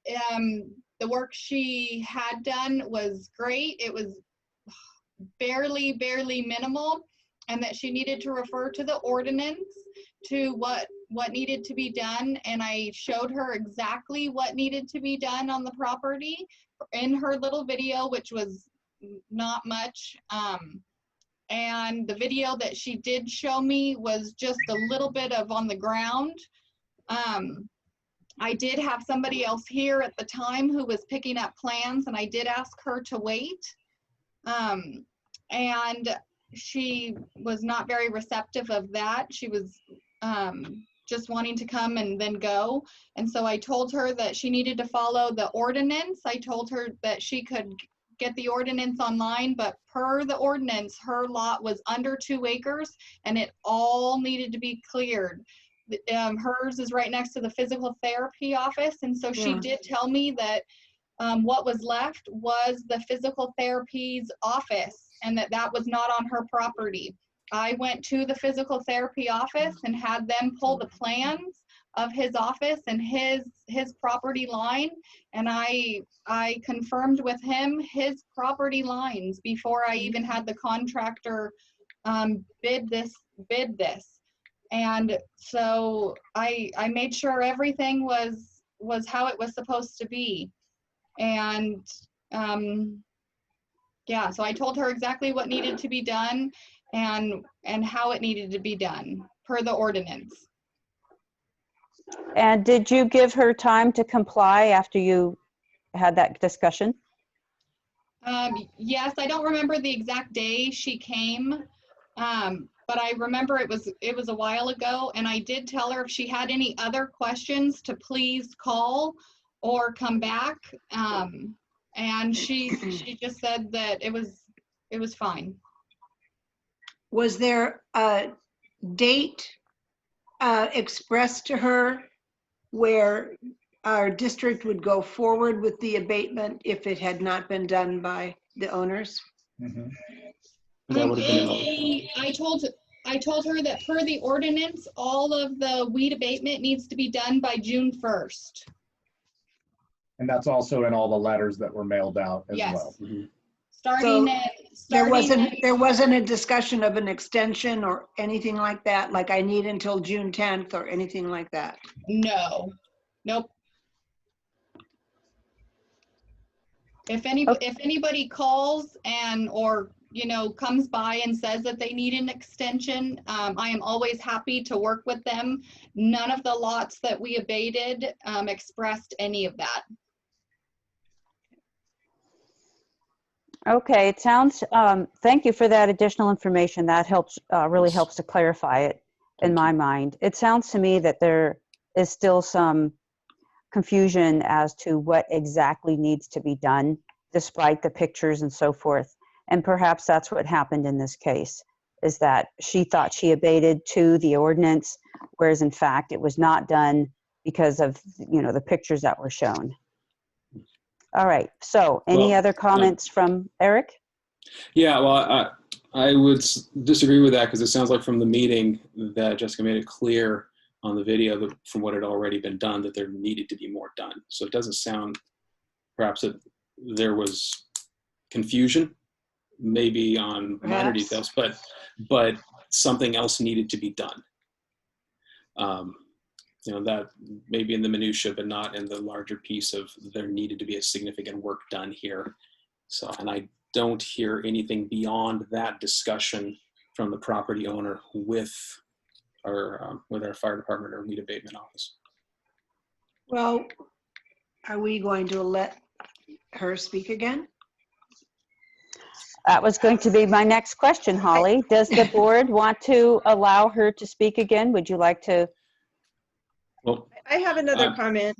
the work she had done was great. It was barely minimal, and that she needed to refer to the ordinance to what needed to be done. And I showed her exactly what needed to be done on the property in her little video, which was not much. and the video that she did show me was just a little bit of on the ground. I did have somebody else here at the time who was picking up plans, and I did ask her to wait. And she was not very receptive of that. She was just wanting to come and then go. And so I told her that she needed to follow the ordinance. I told her that she could get the ordinance online, but per the ordinance, her lot was under 2 acres and it all needed to be cleared. Hers is right next to the physical therapy office. And so she did tell me that what was left was the physical therapy's office and that was not on her property. I went to the physical therapy office and had them pull the plans of his office and his property line, and I confirmed with him his property lines before I even had the contractor bid this. And so I made sure everything was how it was supposed to be. And yeah, so I told her exactly what needed to be done and how it needed to be done per the ordinance. And did you give her time to comply after you had that discussion? Yes, I don't remember the exact day she came, but I remember it was a while ago, and I did tell her if she had any other questions to please call or come back. And she just said that it was fine. Was there a date expressed to her where our district would go forward with the abatement if it had not been done by the owners? That would have been I told her that per the ordinance, all of the weed abatement needs to be done by June 1st. And that's also in all the letters that were mailed out as Yes. well. There wasn't a discussion of an extension or anything like that, like I need until June 10th or anything like that? No, nope. If anybody calls or comes by and says that they need an extension, I am always happy to work with them. None of the lots that we abated expressed any of that. Okay, it sounds, thank you for that additional information. That helps, really helps to clarify it in my mind. It sounds to me that there is still some confusion as to what exactly needs to be done, despite the pictures and so forth. And perhaps that's what happened in this case, is that she thought she abated to the ordinance, whereas in fact it was not done because of, the pictures that were shown. All right, so any other comments from Eric? Yeah, well, I would disagree with that because it sounds like from the meeting that Jessica made it clear on the video that from what had already been done that there needed to be more done. So it doesn't sound perhaps that there was confusion maybe on minor details, but something else needed to be done. That maybe in the minutia, but not in the larger piece of there needed to be a significant work done here. So, and I don't hear anything beyond that discussion from the property owner with our fire department or weed abatement office. Well, are we going to let her speak again? That was going to be my next question, Holly. Does the board want to allow her to speak again? Would you like to? Well, I have another comment.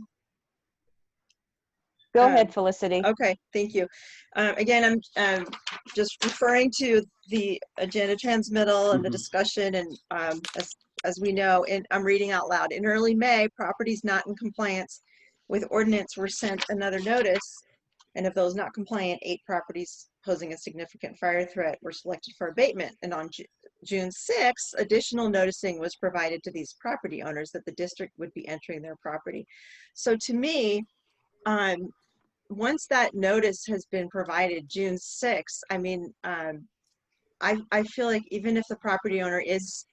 Go ahead, Felicity. Okay, thank you. Again, I'm just referring to the agenda transmittal and the discussion, and as we know, and I'm reading out loud. In early May, properties not in compliance with ordinance were sent another notice, and of those not compliant, 8 properties posing a significant fire threat were selected for abatement. And on June 6th, additional noticing was provided to these property owners that the district would be entering their property. So to me, once that notice has been provided, June 6th, I mean, I feel like even if the property owner is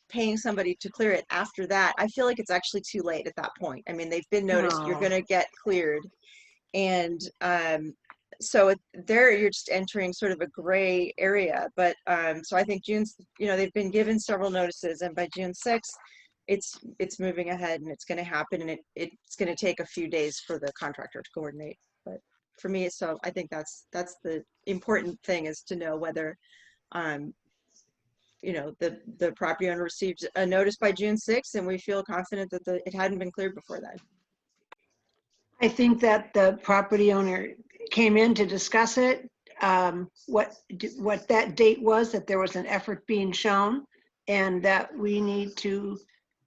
paying somebody to clear it after that, I feel like it's actually too late at that point. I mean, they've been noticed, you're going to get cleared. And there you're just entering sort of a gray area. But so I think they've been given several notices, and by June 6th, it's moving ahead and it's going to happen, and it's going to take a few days for the contractor to coordinate. But for me, so I think that's the important thing, is to know whether the property owner received a notice by June 6th, and we feel confident that it hadn't been cleared before then. I think that the property owner came in to discuss it, what that date was, that there was an effort being shown, and that we need to,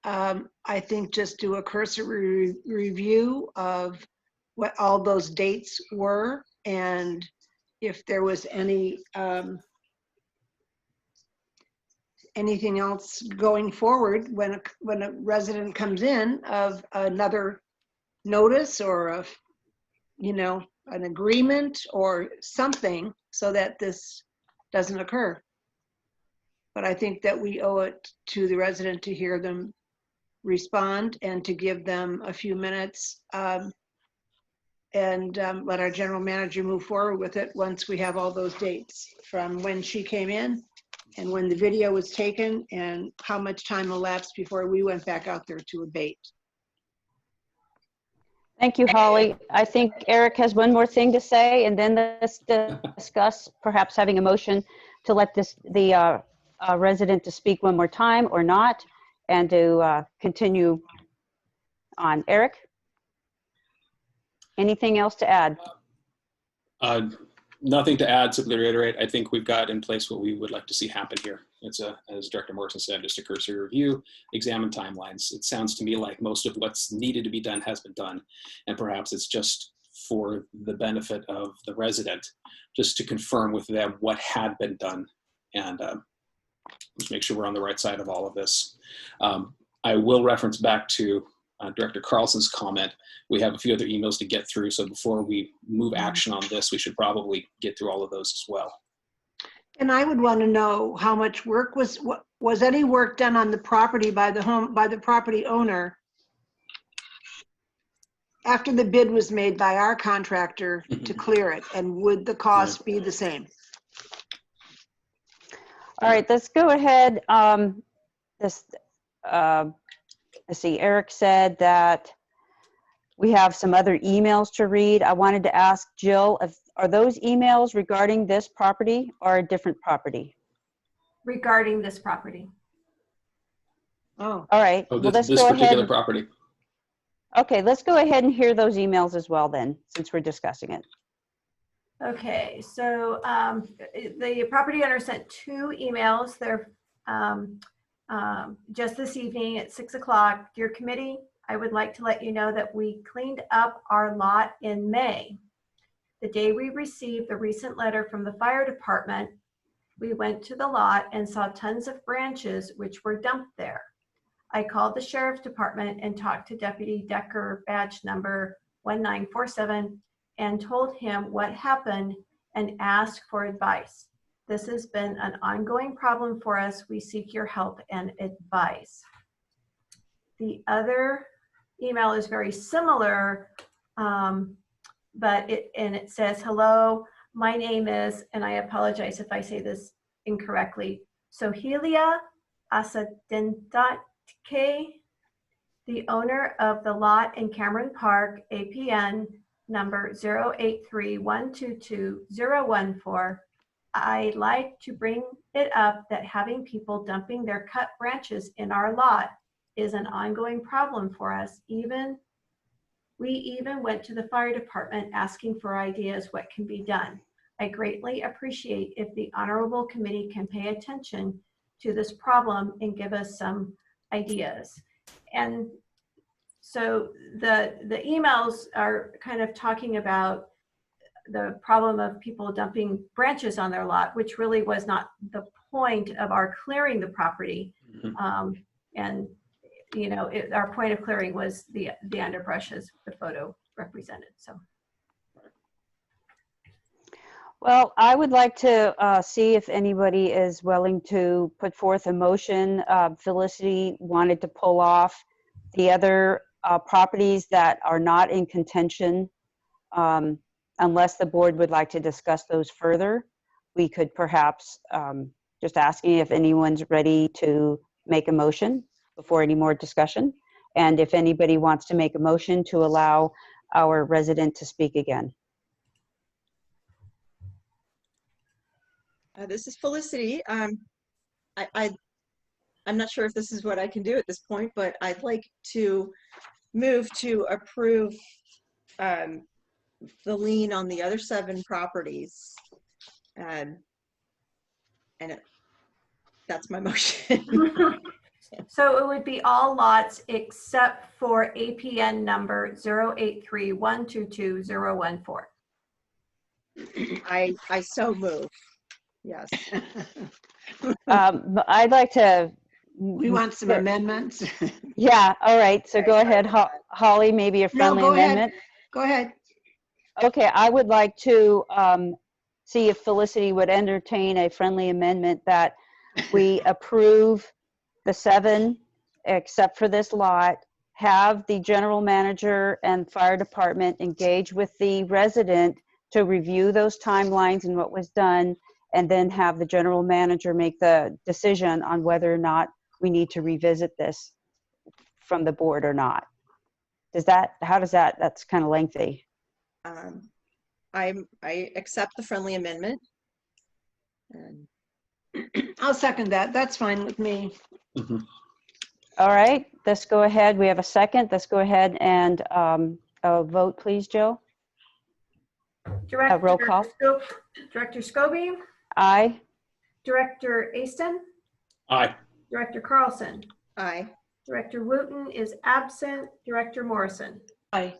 I think, just do a cursory review of what all those dates were, and if there was anything else going forward when a resident comes in of another notice or an agreement or something, so that this doesn't occur. But I think that we owe it to the resident to hear them respond and to give them a few minutes and let our general manager move forward with it once we have all those dates from when she came in and when the video was taken and how much time elapsed before we went back out there to abate. Thank you, Holly. I think Eric has one more thing to say, and then let's discuss perhaps having a motion to let the resident to speak one more time or not, and to continue on. Eric, anything else to add? Nothing to add, simply to reiterate, I think we've got in place what we would like to see happen here. It's as Director Morrison said, just a cursory review, examine timelines. It sounds to me like most of what's needed to be done has been done, and perhaps it's just for the benefit of the resident, just to confirm with them what had been done, and just make sure we're on the right side of all of this. I will reference back to Director Carlson's comment. We have a few other emails to get through, so before we move action on this, we should probably get through all of those as well. And I would want to know how much work was any work done on the property by the property owner after the bid was made by our contractor to clear it, and would the cost be the same? All right, let's go ahead. Let's see, Eric said that we have some other emails to read. I wanted to ask Jill, are those emails regarding this property or a different property? Regarding this property. Oh. All right, Oh, well, this let's go particular ahead. property. Okay, let's go ahead and hear those emails as well then, since we're discussing it. Okay, so the property owner sent 2 emails. They're just this evening at 6 o'clock. Dear committee, I would like to let you know that we cleaned up our lot in May. The day we received the recent letter from the fire department, we went to the lot and saw tons of branches which were dumped there. I called the sheriff's department and talked to Deputy Decker, badge number 1947, and told him what happened and asked for advice. This has been an ongoing problem for us. We seek your help and advice. The other email is very similar, but it says, hello, my name is, and I apologize if I say this incorrectly, Sohelia Asadentatke, the owner of the lot in Cameron Park, APN number 083122014. I'd like to bring it up that having people dumping their cut branches in our lot is an ongoing problem for us. We even went to the fire department asking for ideas what can be done. I greatly appreciate if the honorable committee can pay attention to this problem and give us some ideas. And so the emails are kind of talking about the problem of people dumping branches on their lot, which really was not the point of our clearing the property. And our point of clearing was the underbrush, as the photo represented. So. Well, I would like to see if anybody is willing to put forth a motion. Felicity wanted to pull off the other properties that are not in contention unless the board would like to discuss those further, we could perhaps just asking if anyone's ready to make a motion before any more discussion. And if anybody wants to make a motion to allow our resident to speak again. This is Felicity. I'm not sure if this is what I can do at this point, but I'd like to move to approve the lien on the other 7 properties. That's my motion. So it would be all lots except for APN number 083122014. I so move. Yes. I'd like to. We want some amendments. Yeah, all right. So go ahead, Holly, maybe a friendly go ahead. amendment. Go ahead. Okay, I would like to see if Felicity would entertain a friendly amendment that we approve the 7, except for this lot, have the general manager and fire department engage with the resident to review those timelines and what was done, and then have the general manager make the decision on whether or not we need to revisit this from the board or not. How does that, that's kind of lengthy. I accept the friendly amendment. And I'll second that. That's fine with me. Mhm. All right, let's go ahead. We have a second. Let's go ahead and vote, please, Jill. Roll call. Director Scobie, Aye. Director Easton, Aye. Director Carlson, aye. Director Wooten is absent, Director Morrison. Aye.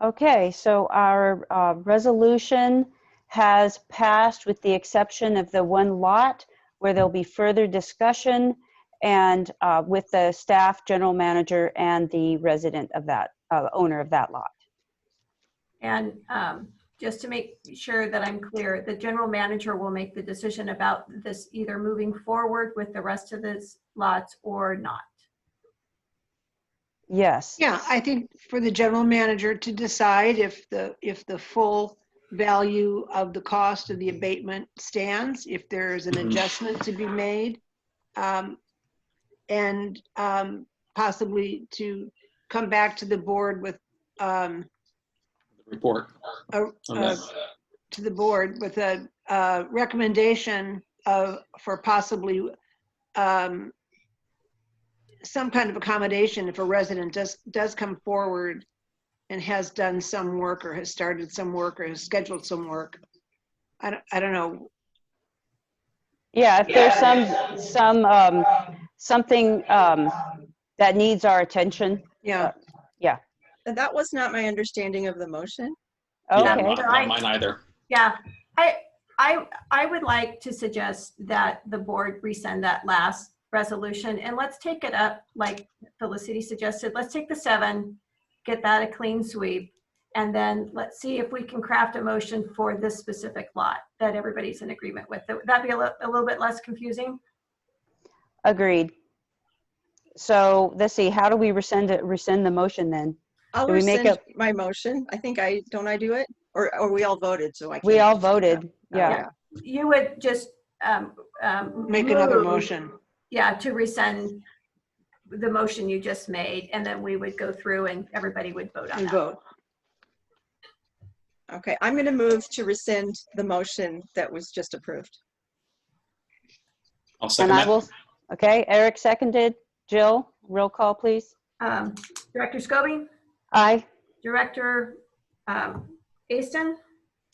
Okay, so our resolution has passed with the exception of the 1 lot where there'll be further discussion and with the staff, general manager, and the resident of that, owner of that lot. And just to make sure that I'm clear, the general manager will make the decision about this either moving forward with the rest of this lots or not. Yes. Yeah, I think for the general manager to decide if the full value of the cost of the abatement stands, if there's an adjustment to be made, and possibly to come back to the board with Report. to the board with a recommendation for possibly some kind of accommodation if a resident does come forward and has done some work or has started some work or has scheduled some work. I don't know. Yeah, if there's something that needs our attention. Yeah. Yeah. And that was not my understanding of the motion. Yeah, Okay. not mine either. Yeah, I would like to suggest that the board resend that last resolution and let's take it up like Felicity suggested. Let's take the 7, get that a clean sweep, and then let's see if we can craft a motion for this specific lot that everybody's in agreement with. Would that be a little bit less confusing? Agreed. So let's see, how do we rescind the motion then? I'll Do we make rescind my motion. I think don't I do it? Or we all voted, so I can't. We all voted, yeah. Yeah. You would just Make another move, motion. yeah, to rescind the motion you just made, and then we would go through and everybody would vote on And that. vote. Okay, I'm going to move to rescind the motion that was just approved. I'll second And I that. will, okay, Eric seconded. Jill, roll call, please. Director Scobie, Aye. Director Easton,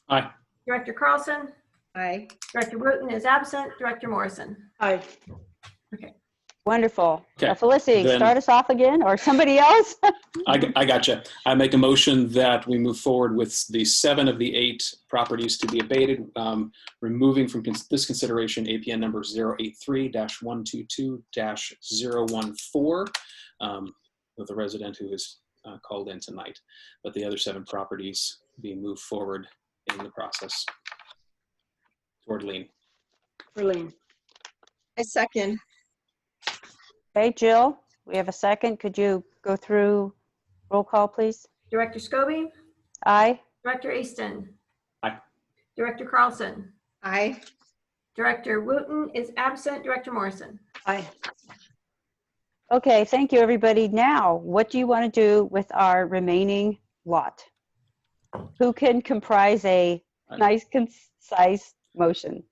Aye. Director Carlson, Aye. Director Wooten is absent, Director Morrison. Aye. Wonderful. Okay, Felicity, then- start us off again, or somebody else? I gotcha. I make a motion that we move forward with the 7 of the 8 properties to be abated, removing from this consideration APN number 083-122-014 with the resident who is called in tonight, but the other 7 properties being moved forward in the process toward lien. For lien. I second. Okay, Jill, we have a second. Could you go through roll call, please? Director Scobie, Aye. Director Easton. Aye. Director Carlson. Aye. Director Wooten is absent. Director Morrison. Aye. Okay, thank you, everybody. Now, what do you want to do with our remaining lot? Who can comprise a nice, concise motion?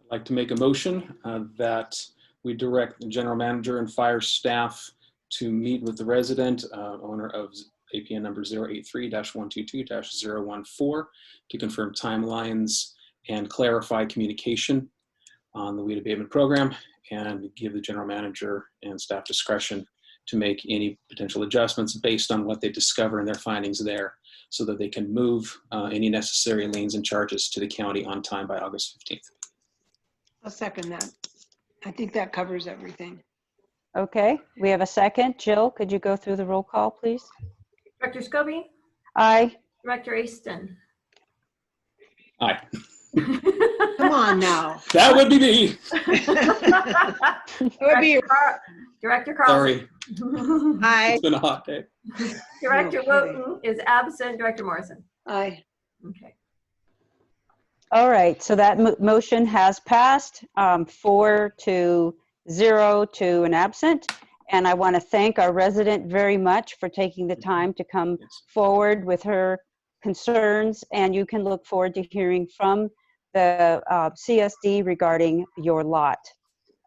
I'd like to make a motion that we direct the general manager and fire staff to meet with the resident owner of APN number 083-122-014 to confirm timelines and clarify communication on the weed abatement program, and give the general manager and staff discretion to make any potential adjustments based on what they discover in their findings there, so that they can move any necessary liens and charges to the county on time by August 15th. I'll second that. I think that covers everything. Okay, we have a second. Jill, could you go through the roll call, please? Director Scobie. Aye. Director Easton. Aye. Come on now. That would be me. Director Carlson. Sorry, Aye. it's been a hot day. Director No kidding. Wooten is absent. Director Morrison. Aye. Okay. All right, so that motion has passed 4-0 to an absent. And I want to thank our resident very much for taking the time to come forward with her concerns. And you can look forward to hearing from the CSD regarding your lot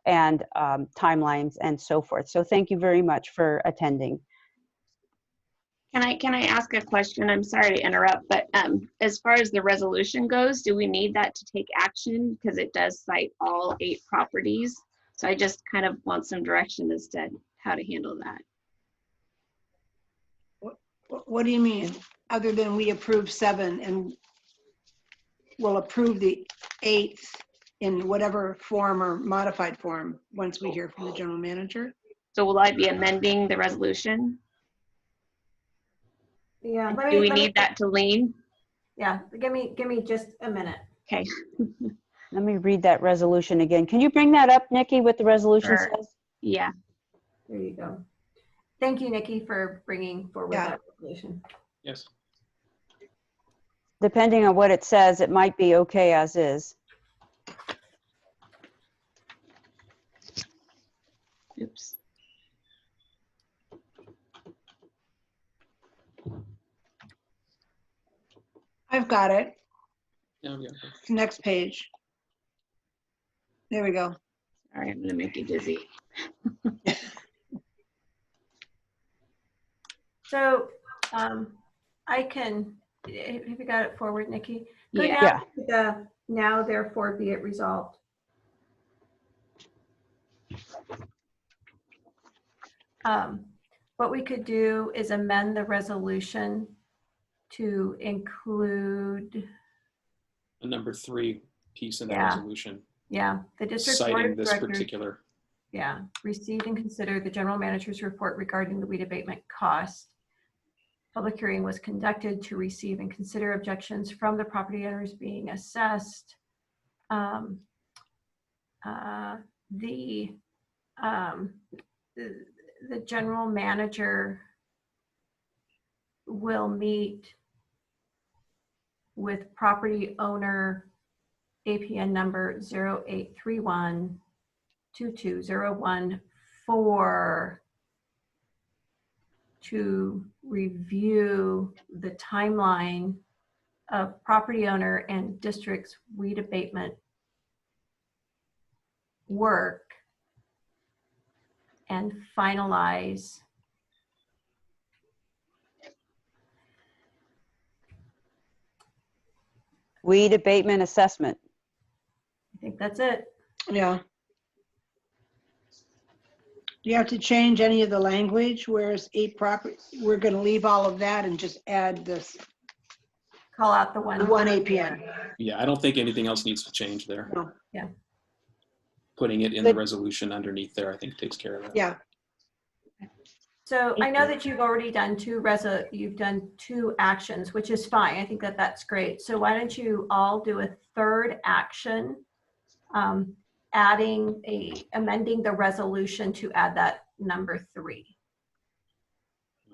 and timelines and so forth. So thank you very much for attending. Can I ask a question? I'm sorry to interrupt, but as far as the resolution goes, do we need that to take action? Because it does cite all 8 properties. So I just kind of want some direction as to how to handle that. What do you mean? Other than we approve 7 and we'll approve the 8th in whatever form or modified form once we hear from the general manager? So will I be amending the resolution? Yeah. Do we need that to lean? Yeah. Give me just a minute. Okay. Let me read that resolution again. Can you bring that up, Nikki, what the resolution Sure. says? Yeah. There you go. Thank you, Nikki, for bringing forward Yeah. that resolution. Yes. Depending on what it says, it might be okay as is. Oops. I've got it. Yeah, yeah. Next page. There we go. All right, I'm gonna make you dizzy. So I can, have you got it forward, Nikki? Go Yeah. down to the now therefore be it resolved. What we could do is amend the resolution to include, The number 3 piece in the Yeah. resolution, yeah, the district board citing of this directors. particular. Yeah, receive and consider the general manager's report regarding the weed abatement cost. Public hearing was conducted to receive and consider objections from the property owners being assessed. The general manager will meet with property owner APN number 0831-22014 to review the timeline of property owner and district's weed abatement work and finalize Weed abatement assessment. I think that's it. Yeah. Do you have to change any of the language? Whereas 8 property, we're going to leave all of that and just add this, Call out the the one. 1 APN. Yeah, I don't think anything else needs to change there. No. Yeah. Putting it in the resolution underneath there, I think takes care of that. Yeah. So I know that you've already done you've done 2 actions, which is fine. I think that that's great. So why don't you all do a 3rd action, amending the resolution to add that number 3.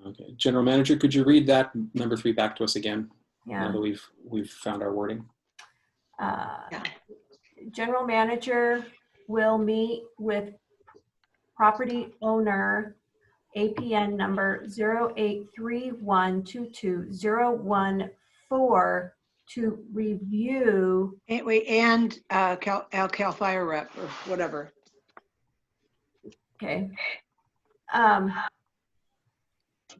Okay, General Manager, could you read that number 3 back to us again? Yeah. now that we've found our wording. General manager will meet with property owner APN number 0831221014 to review. Wait, and Cal Fire Rep or whatever. Okay. General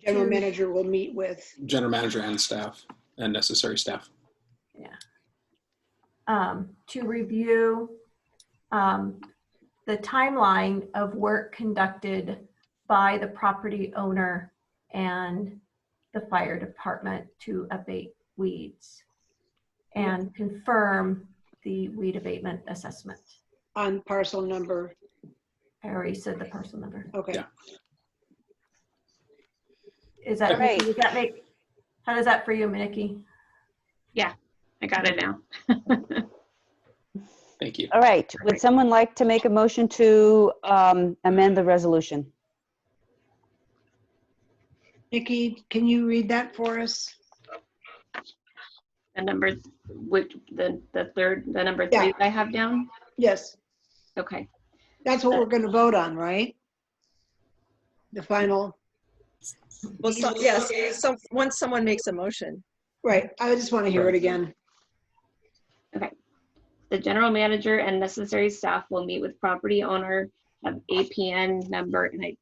To- manager will meet with. General manager and staff and necessary staff. To review the timeline of work conducted by the property owner and the fire department to abate weeds and confirm the weed abatement assessment. On parcel number. I already said the parcel number. Okay. Yeah. Is that, Right. does that make, how does that for you, Nikki? I got it now. Thank you. All right. Would someone like to make a motion to amend the resolution? Nikki, can you read that for us? The number, which the number 3 Yeah. that I have down. Yes, Okay. that's what we're going to vote on, right? The final, Well, yes, so once someone makes a motion. right. I just want to hear it again. The general manager and necessary staff will meet with property owner of APN number, and I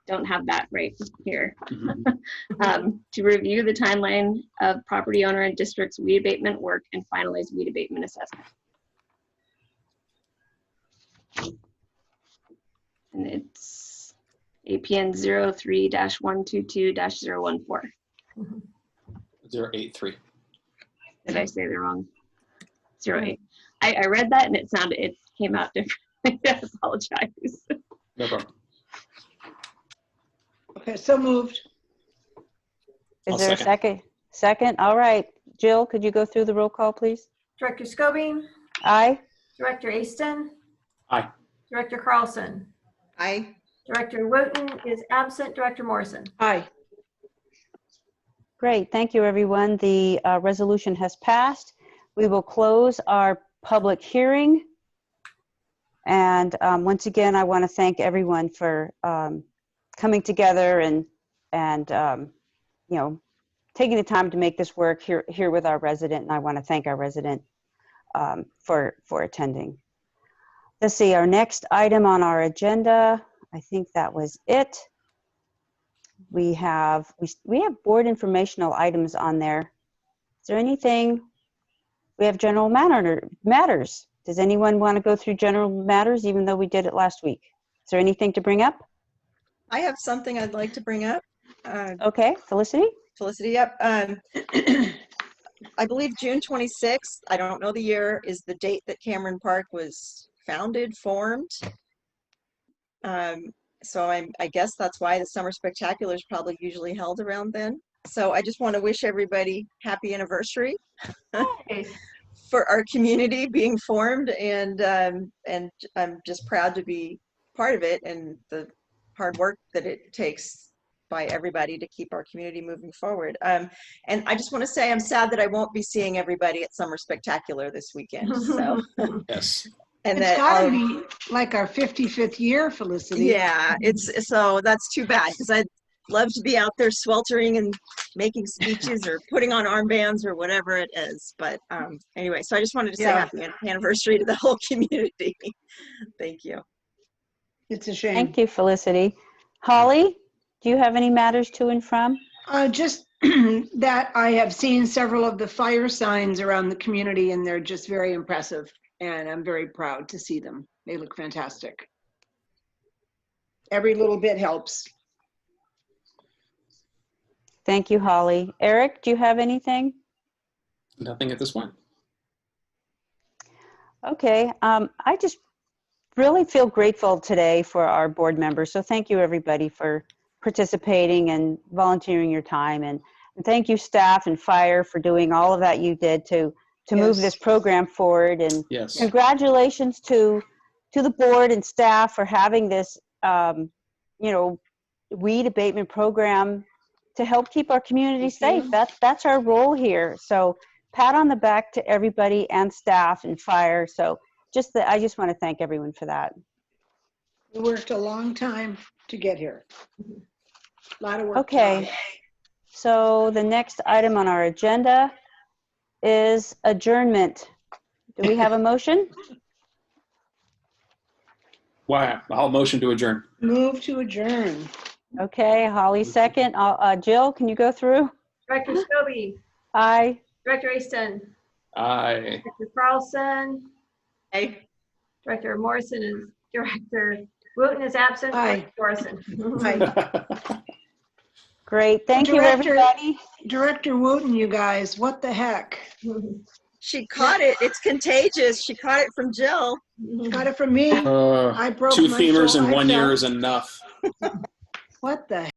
don't have that right here, to review the timeline of property owner and district's weed abatement work and finalize weed abatement assessment. And it's APN 03-122-014. 083. Did I say the wrong? 08. I read that and it came out different. I apologize. No problem. Okay, so moved. Is I'll there a second? Second? All right. Jill, could you go through the roll call, please? Director Scobie, Aye. Director Easton, Aye. Director Carlson, Aye. Director Wooten is absent, Director Morrison. Aye. Great. Thank you, everyone. The resolution has passed. We will close our public hearing. And once again, I want to thank everyone for coming together and you know, taking the time to make this work here with our resident. And I want to thank our resident for attending. Let's see, our next item on our agenda, I think that was it. We have board informational items on there. Is there anything? We have general matters. Does anyone want to go through general matters, even though we did it last week? Is there anything to bring up? I have something I'd like to bring up. Okay, Felicity? Felicity, yep. I believe June 26th, I don't know the year, is the date that Cameron Park was formed. So I guess that's why the Summer Spectacular is probably usually held around then. So I just want to wish everybody happy anniversary for our community being formed, and I'm just proud to be part of it and the hard work that it takes by everybody to keep our community moving forward. And I just want to say I'm sad that I won't be seeing everybody at Summer Spectacular this weekend. So Yes. and It's that got to be like our 55th year, Felicity. yeah, so that's too bad, because I'd love to be out there sweltering and making speeches or putting on armbands or whatever it is. But anyway, so I just wanted to say happy anniversary to the whole community. Thank you. It's a shame. Thank you, Felicity. Holly, do you have any matters to and from? Just that I have seen several of the fire signs around the community, and they're just very impressive. And I'm very proud to see them. They look fantastic. Every little bit helps. Thank you, Holly. Eric, do you have anything? Nothing at this point. Okay, I just really feel grateful today for our board members. So thank you, everybody, for participating and volunteering your time. And thank you, staff and fire, for doing all of that you did to move this program forward. And Yes. congratulations to the board and staff for having this, you know, weed abatement program to help keep our community Thank safe. you. That's our role here. So pat on the back to everybody and staff and fire. So I just want to thank everyone for that. We worked a long time to get here. A lot of work. Okay. So the next item on our agenda is adjournment. Do we have a motion? Wow, I'll motion to adjourn. Move to adjourn. Okay, Holly second. Jill, can you go through? Director Scobie, Aye. Director Easton, Aye. Director Carlson, Hey, Director Morrison is Director Wooten is absent. Aye. Morrison. Aye. Great. Thank you, Director- everybody. Director Wooten, you guys, what the heck? she caught it. It's contagious. She caught it from Jill. Got it from me. I broke Two my femurs shoulder. in I 1 year fell. is enough. What the